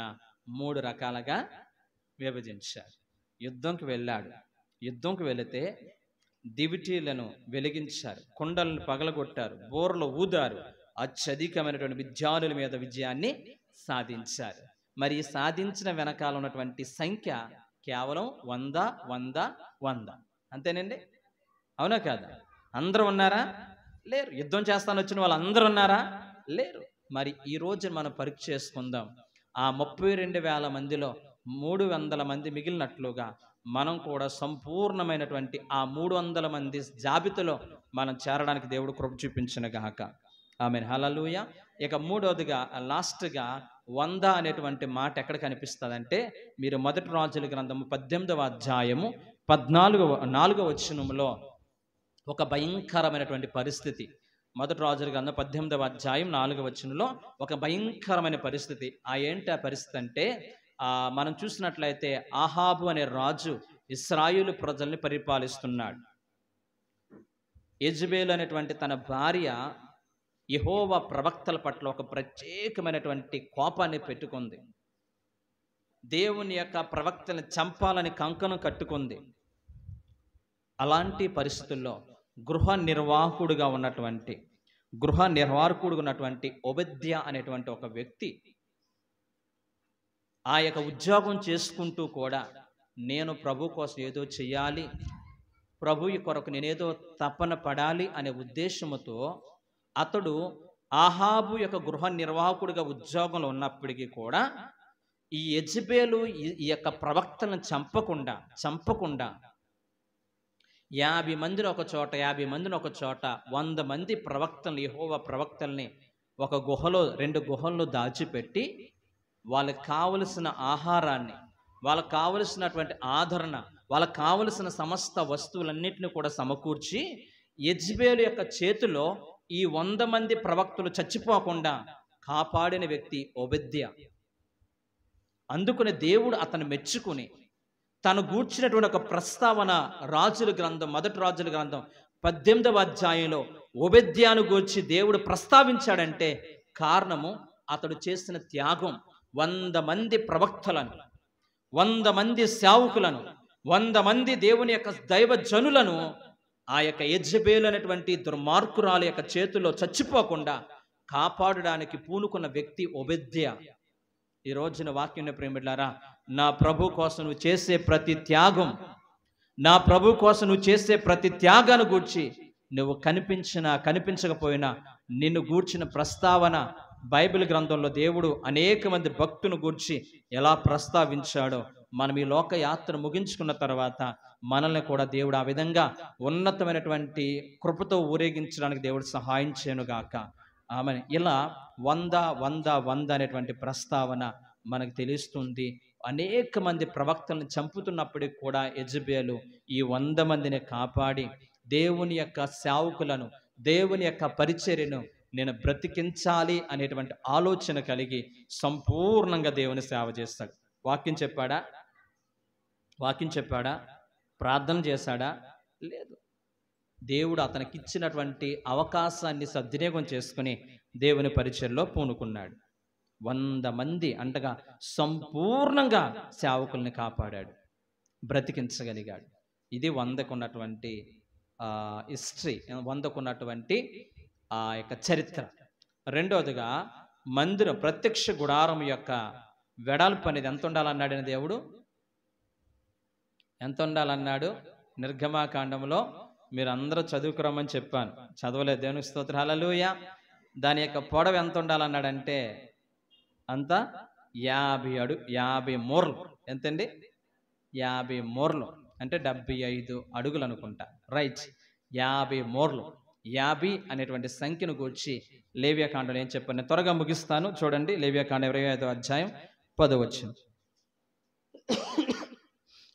3 రకాలుగా విభజించారు. యుద్ధంకి వెళ్ళాడు. యుద్ధంకి వెళితే దివిటీలను వెలిగించారు, కుండలను పగలగొట్టారు, బోర్లు ఊదారు, అత్యధికమైనటువంటి విద్యార్థుల మీద విజయాన్ని సాధించారు. మరి సాధించిన వెనకాల ఉన్నటువంటి సంఖ్య కేవలం 100. అంతేనండి? అవునా కాదా? అందరూ ఉన్నారా? లేరు. యుద్ధం చేస్తాను వచ్చిన వాళ్ళు అందరూ ఉన్నారా? లేరు. మరి ఈ రోజు మనం పరీక్ష చేసుకుందాం. ఆ 32,000 మందిలో 300 మంది మిగిలినట్లుగా మనం కూడా సంపూర్ణమైనటువంటి ఆ 300 మంది జాబితాలో మనం చేరడానికి దేవుడు కృప చూపించిన గాక. ఆమేన్, హల్లెలూయా. ఇక మూడవదిగా లాస్ట్గా 100 అనేటువంటి మాట ఎక్కడ కనిపిస్తుందంటే, మీరు మొదటి రాజుల గ్రంథము 18వ అధ్యాయము 4వ వచనంలో ఒక భయంకరమైనటువంటి పరిస్థితి. మొదటి రాజుల గ్రంథం 18వ అధ్యాయం 4వ వచనంలో ఒక భయంకరమైన పరిస్థితి. ఏంటి ఆ పరిస్థితి అంటే, మనం చూసినట్లయితే ఆహాబు అనే రాజు ఇశ్రాయేలు ప్రజల్ని పరిపాలిస్తున్నాడు. యెజబెలు అనేటువంటి తన భార్య యెహోవా ప్రవక్తల పట్ల ఒక ప్రత్యేకమైనటువంటి కోపాన్ని పెట్టుకుంది. దేవుని యొక్క ప్రవక్తల్ని చంపాలని కంకణం కట్టుకుంది. అలాంటి పరిస్థితుల్లో గృహ నిర్వాహకుడుగా ఉన్నటువంటి ఓబద్యా అనేటువంటి ఒక వ్యక్తి ఆ యొక్క ఉద్యోగం చేసుకుంటూ కూడా నేను ప్రభు కోసం ఏదో చెయ్యాలి, ప్రభు కొరకు నేనేదో తపన పడాలి అనే ఉద్దేశంతో అతడు ఆహాబు యొక్క గృహ నిర్వాహకుడిగా ఉద్యోగంలో ఉన్నప్పటికీ కూడా ఈ యెజబెలు ఈ యొక్క ప్రవక్తలను చంపకుండా 50 మందిని ఒక చోట 50 మందిని ఒక చోట 100 మంది ప్రవక్తల్ని, యెహోవా ప్రవక్తల్ని ఒక గుహలో 2 గుహల్లో దాచిపెట్టి వాళ్ళకి కావలసిన ఆహారాన్ని, వాళ్ళకి కావలసినటువంటి ఆదరణ, వాళ్ళకి కావలసిన సమస్త వస్తువులన్నింటినీ కూడా సమకూర్చి యెజబెలు యొక్క చేతిలో ఈ 100 మంది ప్రవక్తలు చచ్చిపోకుండా కాపాడిన వ్యక్తి ఓబద్యా. అందుకని దేవుడు అతను మెచ్చుకుని తను గూర్చినటువంటి ఒక ప్రస్తావన మొదటి రాజుల గ్రంథం 18వ అధ్యాయంలో ఓబద్యాను గూర్చి దేవుడు ప్రస్తావించాడంటే కారణము అతడు చేసిన త్యాగం. 100 మంది ప్రవక్తలను, 100 మంది సేవకులను, 100 మంది దేవుని యొక్క దైవజనులను ఆ యొక్క యెజబెలు అనేటువంటి దుర్మార్గురాలు యొక్క చేతుల్లో చచ్చిపోకుండా కాపాడడానికి పూనుకున్న వ్యక్తి ఓబద్యా. ఈ రోజున వాక్యం ప్రేమిలారా, నా ప్రభు కోసం నువ్వు చేసే ప్రతి త్యాగం, నా ప్రభు కోసం నువ్వు చేసే ప్రతి త్యాగాన్ని గూర్చి నువ్వు కనిపించకపోయినా నిన్ను గూర్చిన ప్రస్తావన బైబిల్ గ్రంథంలో దేవుడు అనేక మంది భక్తులను గూర్చి ఎలా ప్రస్తావించాడో మనం ఈ లోక యాత్ర ముగించుకున్న తర్వాత మనల్ని కూడా దేవుడు ఆ విధంగా ఉన్నతమైనటువంటి కృపతో ఊరేగించడానికి దేవుడు సహాయం చేయనుగాక. ఆమె ఇలా 100 అనేటువంటి ప్రస్తావన మనకు తెలుస్తుంది. అనేక మంది ప్రవక్తలను చంపుతున్నప్పటికి కూడా యెజబెలు ఈ 100 మందిని కాపాడి దేవుని యొక్క సేవకులను, దేవుని యొక్క పరిచర్యను నేను బ్రతికించాలి అనేటువంటి ఆలోచన కలిగి సంపూర్ణంగా దేవుని సేవ చేస్తాడు. వాక్యం చెప్పాడా? ప్రార్థన చేశాడా? లేదు. దేవుడు అతనికి ఇచ్చినటువంటి అవకాశాన్ని సద్వినియోగం చేసుకుని దేవుని పరిచర్యలో పూనుకున్నాడు. 100 మంది అంటగా సంపూర్ణంగా సేవకుల్ని కాపాడాడు, బ్రతికించగలిగాడు. ఇది 100కు ఉన్నటువంటి హిస్టరీ, 100కు ఉన్నటువంటి ఆ యొక్క చరిత్ర. రెండవదిగా మందిరం ప్రత్యక్ష గుడారం యొక్క వెడల్పు అనేది ఎంత ఉండాలన్నాడు దేవుడు? ఎంత ఉండాలన్నాడు? నిర్గమాకాండంలో మీరు అందరూ చదువుకురమ్మని చెప్పాను, చదవలేదు. దేవునికి స్తోత్రం, హల్లెలూయా. దాని యొక్క పొడవు ఎంత ఉండాలన్నాడంటే అంత 50 మూరలు. ఎంతండి? 50 మూరలు అంటే 75 అడుగులు అనుకుంటా, రైట్. 50 మూరలు. 50 అనేటువంటి సంఖ్యను గూర్చి లేవియాకాండంలో ఏం చెప్పాను? నేను త్వరగా ముగిస్తాను, చూడండి. లేవియాకాండం 25వ అధ్యాయం 10వ వచనం.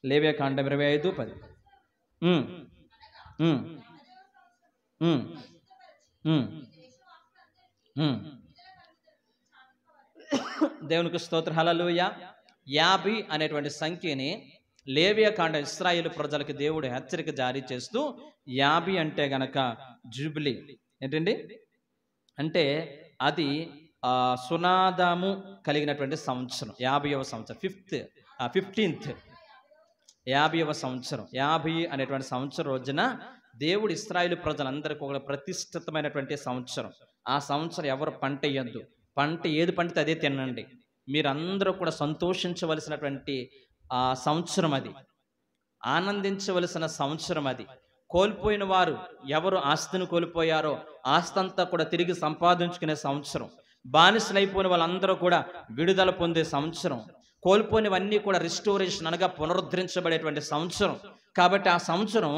లేవియాకాండం 25:10. దేవునికి స్తోత్రం, హల్లెలూయా. 50 అనేటువంటి సంఖ్యని లేవియాకాండం ఇశ్రాయేలు ప్రజలకు దేవుడు హెచ్చరిక జారీ చేస్తూ 50 అంటే గనక జూబిలీ. ఏంటండి అంటే అది సునాదాము కలిగినటువంటి సంవత్సరం, 50వ సంవత్సరం, 15th 50వ సంవత్సరం. 50 అనేటువంటి సంవత్సరం రోజున దేవుడు ఇశ్రాయేలు ప్రజలందరికీ ఒక ప్రతిష్ఠితమైనటువంటి సంవత్సరం. ఆ సంవత్సరం ఎవరు పంట వేయద్దు, పంట ఏది పండితే అదే తినండి, మీరందరూ కూడా సంతోషించవలసినటువంటి సంవత్సరం అది, ఆనందించవలసిన సంవత్సరం అది. కోల్పోయిన వారు ఎవరు ఆస్తిని కోల్పోయారో ఆస్తి అంతా కూడా తిరిగి సంపాదించుకునే సంవత్సరం. బానిసలైపోయిన వాళ్ళందరూ కూడా విడుదల పొందే సంవత్సరం, కోల్పోయినవన్నీ కూడా రిస్టోరేషన్ అనగా పునరుద్ధరించబడేటువంటి సంవత్సరం. కాబట్టి ఆ సంవత్సరం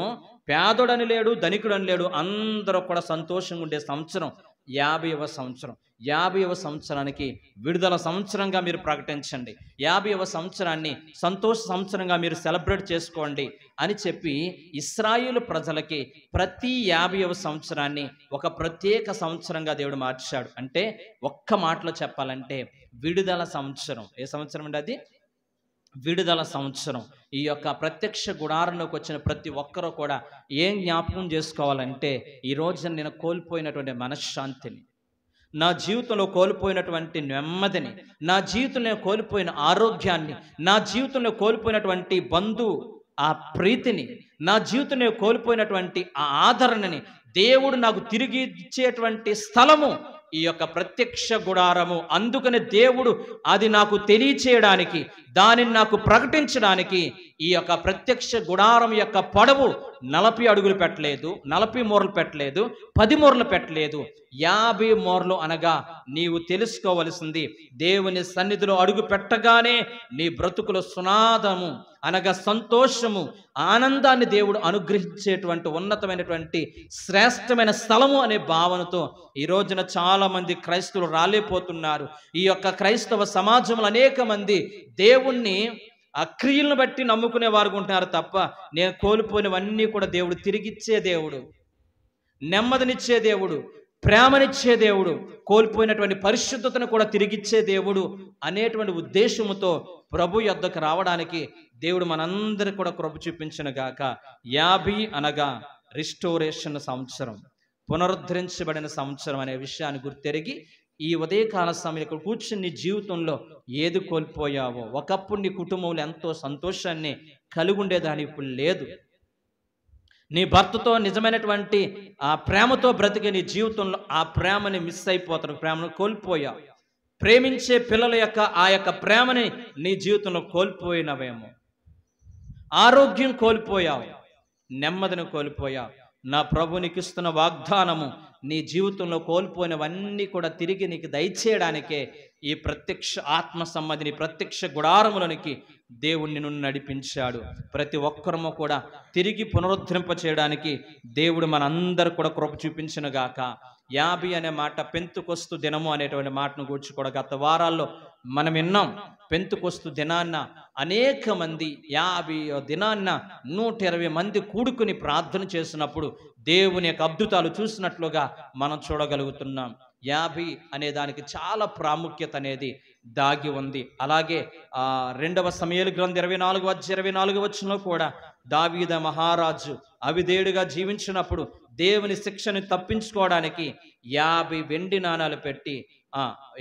పేదోడని లేడు, ధనికుడని లేడు, అందరూ కూడా సంతోషంగా ఉండే సంవత్సరం 50వ సంవత్సరం. 50వ సంవత్సరానికి విడుదల సంవత్సరంగా మీరు ప్రకటించండి. 50వ సంవత్సరాన్ని సంతోష సంవత్సరంగా మీరు సెలబ్రేట్ చేసుకోండి అని చెప్పి ఇశ్రాయేలు ప్రజలకి ప్రతి 50వ సంవత్సరాన్ని ఒక ప్రత్యేక సంవత్సరంగా దేవుడు మార్చాడు. అంటే ఒక్క మాటలో చెప్పాలంటే విడుదల సంవత్సరం. ఏ సంవత్సరం అండి అది? విడుదల సంవత్సరం. ఈ యొక్క ప్రత్యక్ష గుడారంలోకి వచ్చిన ప్రతి ఒక్కరూ కూడా ఏం జ్ఞాపకం చేసుకోవాలంటే, ఈ రోజు నేను కోల్పోయినటువంటి మనశ్శాంతిని, నా జీవితంలో కోల్పోయినటువంటి నెమ్మదిని, నా జీవితంలో కోల్పోయిన ఆరోగ్యాన్ని, నా జీవితంలో కోల్పోయినటువంటి ఆ ప్రీతిని, నా జీవితంలో కోల్పోయినటువంటి ఆ ఆదరణని దేవుడు నాకు తిరిగి ఇచ్చేటువంటి స్థలము ఈ యొక్క ప్రత్యక్ష గుడారము. అందుకని దేవుడు అది నాకు తెలియచేయడానికి, దానిని నాకు ప్రకటించడానికి ఈ యొక్క ప్రత్యక్ష గుడారం యొక్క పొడవు 40 అడుగులు పెట్టలేదు, 40 మూరలు పెట్టలేదు, 10 మూరలు పెట్టలేదు, 50 మూరలు. అనగా నీవు తెలుసుకోవలసింది, దేవుని సన్నిధిలో అడుగు పెట్టగానే నీ బ్రతుకులో సునాదము అనగా సంతోషము, ఆనందాన్ని దేవుడు అనుగ్రహించేటువంటి ఉన్నతమైనటువంటి శ్రేష్టమైన స్థలము అనే భావనతో ఈ రోజున చాలా మంది క్రైస్తవులు రాలేపోతున్నారు. ఈ యొక్క క్రైస్తవ సమాజంలో అనేక మంది దేవుణ్ణి ఆ క్రియలను బట్టి నమ్ముకునే వారు ఉంటున్నారు తప్ప, నేను కోల్పోయినవన్నీ కూడా దేవుడు తిరిగిచ్చే దేవుడు, నెమ్మదినిచ్చే దేవుడు, ప్రేమనిచ్చే దేవుడు, కోల్పోయినటువంటి పరిశుద్ధతను కూడా తిరిగిచ్చే దేవుడు అనేటువంటి ఉద్దేశముతో ప్రభు యొద్దకు రావడానికి దేవుడు మనందరికీ కూడా కృప చూపించును గాక. 50 అనగా రిస్టోరేషన్ సంవత్సరం, పునరుద్ధరించబడిన సంవత్సరం అనే విషయాన్ని గుర్తెరిగి ఈ ఉదయకాల సమయం ఇక్కడ కూర్చుని నీ జీవితంలో ఏది కోల్పోయావో, ఒకప్పుడు నీ కుటుంబంలో ఎంతో సంతోషాన్ని కలిగి ఉండేదాని ఇప్పుడు లేదు, నీ భర్తతో నిజమైనటువంటి ఆ ప్రేమతో బ్రతికే నీ జీవితంలో ఆ ప్రేమని మిస్ అయిపోతావు, ప్రేమను కోల్పోయావు, ప్రేమించే పిల్లల యొక్క ఆ యొక్క ప్రేమని నీ జీవితంలో కోల్పోయినవేమో, ఆరోగ్యం కోల్పోయావు, నెమ్మదిని కోల్పోయావు. నా ప్రభు నీకు ఇస్తున్న వాగ్దానము, నీ జీవితంలో కోల్పోయినవన్నీ కూడా తిరిగి నీకు దయచేయడానికే ఈ ప్రత్యక్ష ఆత్మ సంబంధిని ప్రత్యక్ష గుడారములోనికి దేవుడు నిన్ను నడిపించాడు. ప్రతి ఒక్కరము కూడా తిరిగి పునరుద్ధరింప చేయడానికి దేవుడు మనందరూ కూడా కృప చూపించును గాక. 50 అనే మాట పెంతుకొస్తు దినము అనేటువంటి మాటను గురించి కూడా గత వారాల్లో మనం విన్నాం. పెంతుకొస్తు దినాన్న అనేక మంది 50వ దినాన్న 120 మంది కూడుకుని ప్రార్థన చేసినప్పుడు దేవుని యొక్క అద్భుతాలు చూసినట్లుగా మనం చూడగలుగుతున్నాం. 50 అనే దానికి చాలా ప్రాముఖ్యత అనేది దాగి ఉంది. అలాగే 2వ సమూయేలు గ్రంథం 24 వచనంలో కూడా దావీదు మహారాజు అవిధేయుడిగా జీవించినప్పుడు దేవుని శిక్షను తప్పించుకోవడానికి 50 వెండి నాణాలు పెట్టి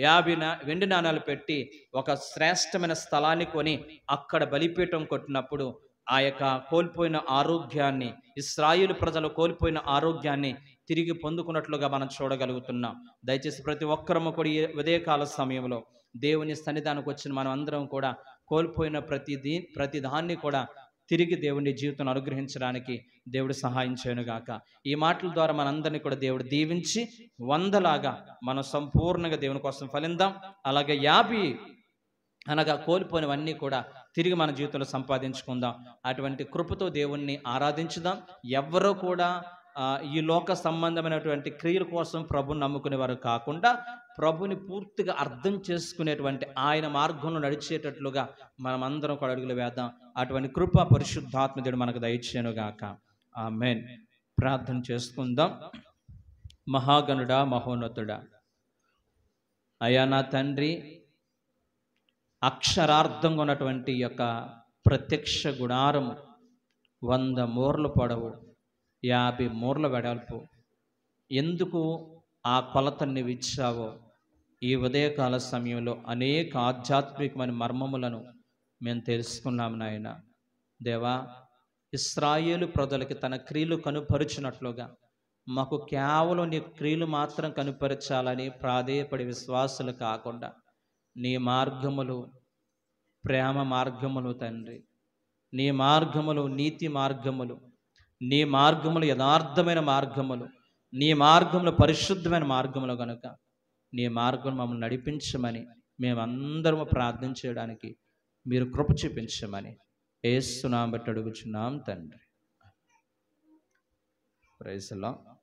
50 వెండి నాణాలు పెట్టి ఒక శ్రేష్టమైన స్థలాన్ని కొని అక్కడ బలిపీఠం కొట్టినప్పుడు ఆ యొక్క కోల్పోయిన ఆరోగ్యాన్ని, ఇశ్రాయేలు ప్రజలు కోల్పోయిన ఆరోగ్యాన్ని తిరిగి పొందుకున్నట్లుగా మనం చూడగలుగుతున్నాం. దయచేసి ప్రతి ఒక్కరము కూడా ఈ ఉదయకాల సమయంలో దేవుని సన్నిధానికి వచ్చిన మనం అందరం కూడా కోల్పోయిన ప్రతి దాన్ని కూడా తిరిగి దేవుని జీవితం అనుగ్రహించడానికి దేవుడు సహాయం చేయనుగాక. ఈ మాటల ద్వారా మనందరినీ కూడా దేవుడు దీవించి 100లాగా మనం సంపూర్ణంగా దేవుని కోసం ఫలిందాం. అలాగే 50 అనగా కోల్పోయినవన్నీ కూడా తిరిగి మన జీవితంలో సంపాదించుకుందాం. అటువంటి కృపతో దేవుణ్ణి ఆరాధించుదాం. ఎవ్వరూ కూడా ఈ లోక సంబంధమైనటువంటి క్రియల కోసం ప్రభుని నమ్ముకునేవారు కాకుండా ప్రభుని పూర్తిగా అర్థం చేసుకునేటువంటి ఆయన మార్గంలో నడిచేటట్లుగా మనం అందరం కూడా అడుగులు వేద్దాం. అటువంటి కృప పరిశుద్ధాత్మ దేవుడు మనకు దయచేయునుగాక. ఆమేన్. ప్రార్థన చేసుకుందాం. మహాగణుడా, మహోన్నతుడా, అయా నా తండ్రి, అక్షరార్థంగా ఉన్నటువంటి యొక్క ప్రత్యక్ష గుడారము 100 మూరలు పొడవు, 50 మూరల వెడల్పు, ఎందుకు ఆ కొలతను నీవు ఇచ్చావో ఈ ఉదయకాల సమయంలో అనేక ఆధ్యాత్మికమైన మర్మములను మేము తెలుసుకున్నాము నాయన. దేవా, ఇశ్రాయేలు ప్రజలకి తన క్రియలు కనుపరుచినట్లుగా మాకు కేవలం నీ క్రియలు మాత్రం కనుపరచాలని ప్రాధేయపడి విశ్వాసులు కాకుండా నీ మార్గములు ప్రేమ మార్గములు తండ్రి, నీ మార్గములు నీతి మార్గములు, నీ మార్గములు యథార్థమైన మార్గములు, నీ మార్గములు పరిశుద్ధమైన మార్గములు గనుక నీ మార్గం మమ్మల్ని నడిపించమని మేమందరము ప్రార్థన చేయడానికి మీరు కృప చూపించమని యేసు నామమున బట్టి అడుగుచున్నాం తండ్రి. Praise the lord.